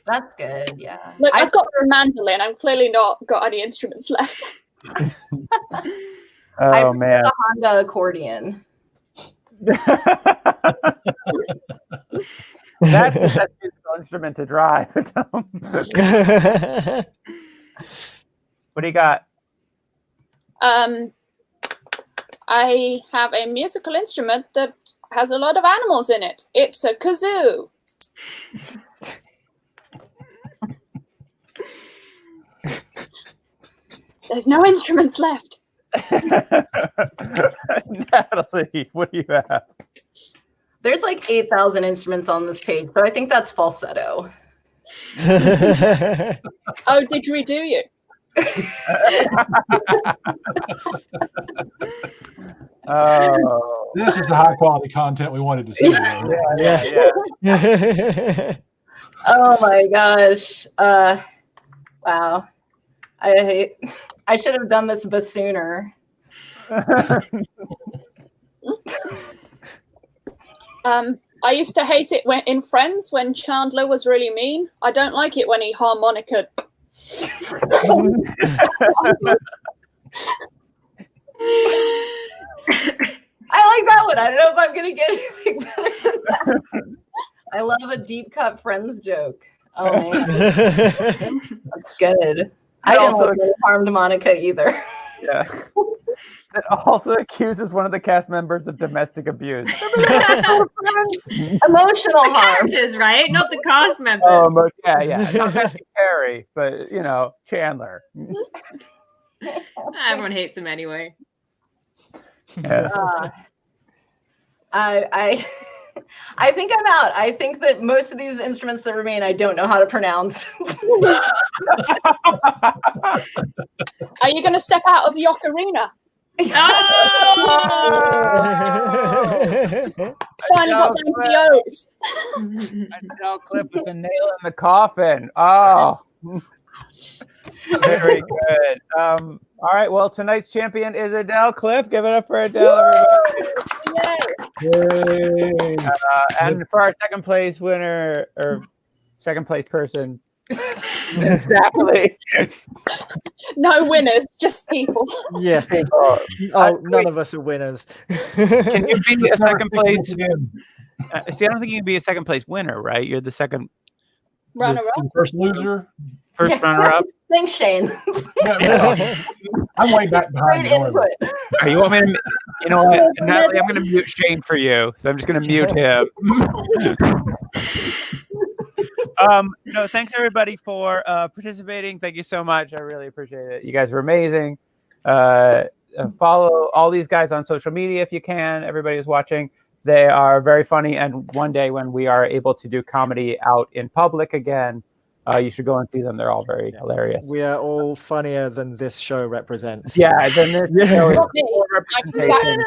That's good, yeah. Look, I've got a mandolin. I've clearly not got any instruments left. Oh man. The Honda accordion. That's the best musical instrument to drive. What do you got? I have a musical instrument that has a lot of animals in it. It's a kazoo. There's no instruments left. Natalie, what do you have? There's like 8,000 instruments on this page, so I think that's falsetto. Oh, didgeridoo you? Oh, This is the high quality content we wanted to see. yeah. Oh my gosh. Wow. I should have done this sooner. I used to hate it when in Friends when Chandler was really mean. I don't like it when he harmonica. I like that but I don't know if I'm gonna get anything better than that. I love a deep cut Friends joke. Oh man, that's good. I didn't also- want to harmed Monica either. Yeah. It also accuses one of the cast members of domestic abuse. Emotional The harm. characters, right? Not the cast members. But yeah. Not Matthew Perry, but Chandler. Everyone hates him anyway. Yeah. I think I'm out. I think that most of these instruments that remain, I don't know how to pronounce. Are you going to step out of the ocarina? Finally got down to the oats. Adele Cliff with the nail in the coffin. Oh, very good. All right. Well, tonight's champion is Adele Cliff. Give it up for Adele, everybody. Yay. And for our second place winner or second place person, exactly. No winners, just people. Yeah. Oh, none of us are winners. Can you be a second place? Again. See, I don't think you can be a second place winner, right? You're the second, Runner up. First loser. first runner up. Thanks, Shane. I'm way back behind. Great input. You want me to? You know what, Natalie? I'm going to mute Shane for you, so I'm just going to mute him. No, thanks everybody for participating. Thank you so much. I really appreciate it. You guys were amazing. Follow all these guys on social media if you can. Everybody who's watching. They are very funny. And one day when we are able to do comedy out in public again, you should go and see them. They're all very hilarious. We are all funnier than this show represents. Yeah, then this show is Not me. full representation.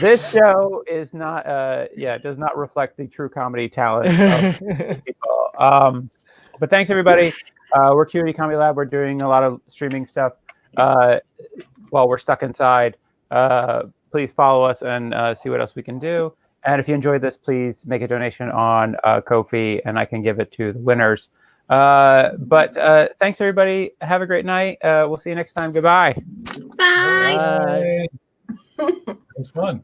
This show is not does not reflect the true comedy talent of people. But thanks everybody. We're QED Comedy Lab. We're doing a lot of streaming stuff while we're stuck inside. Please follow us and see what else we can do. And if you enjoyed this, please make a donation on Ko-fi and I can give it to the winners. But thanks everybody. Have a great night. We'll see you next time. Goodbye. Bye. Bye. It was fun.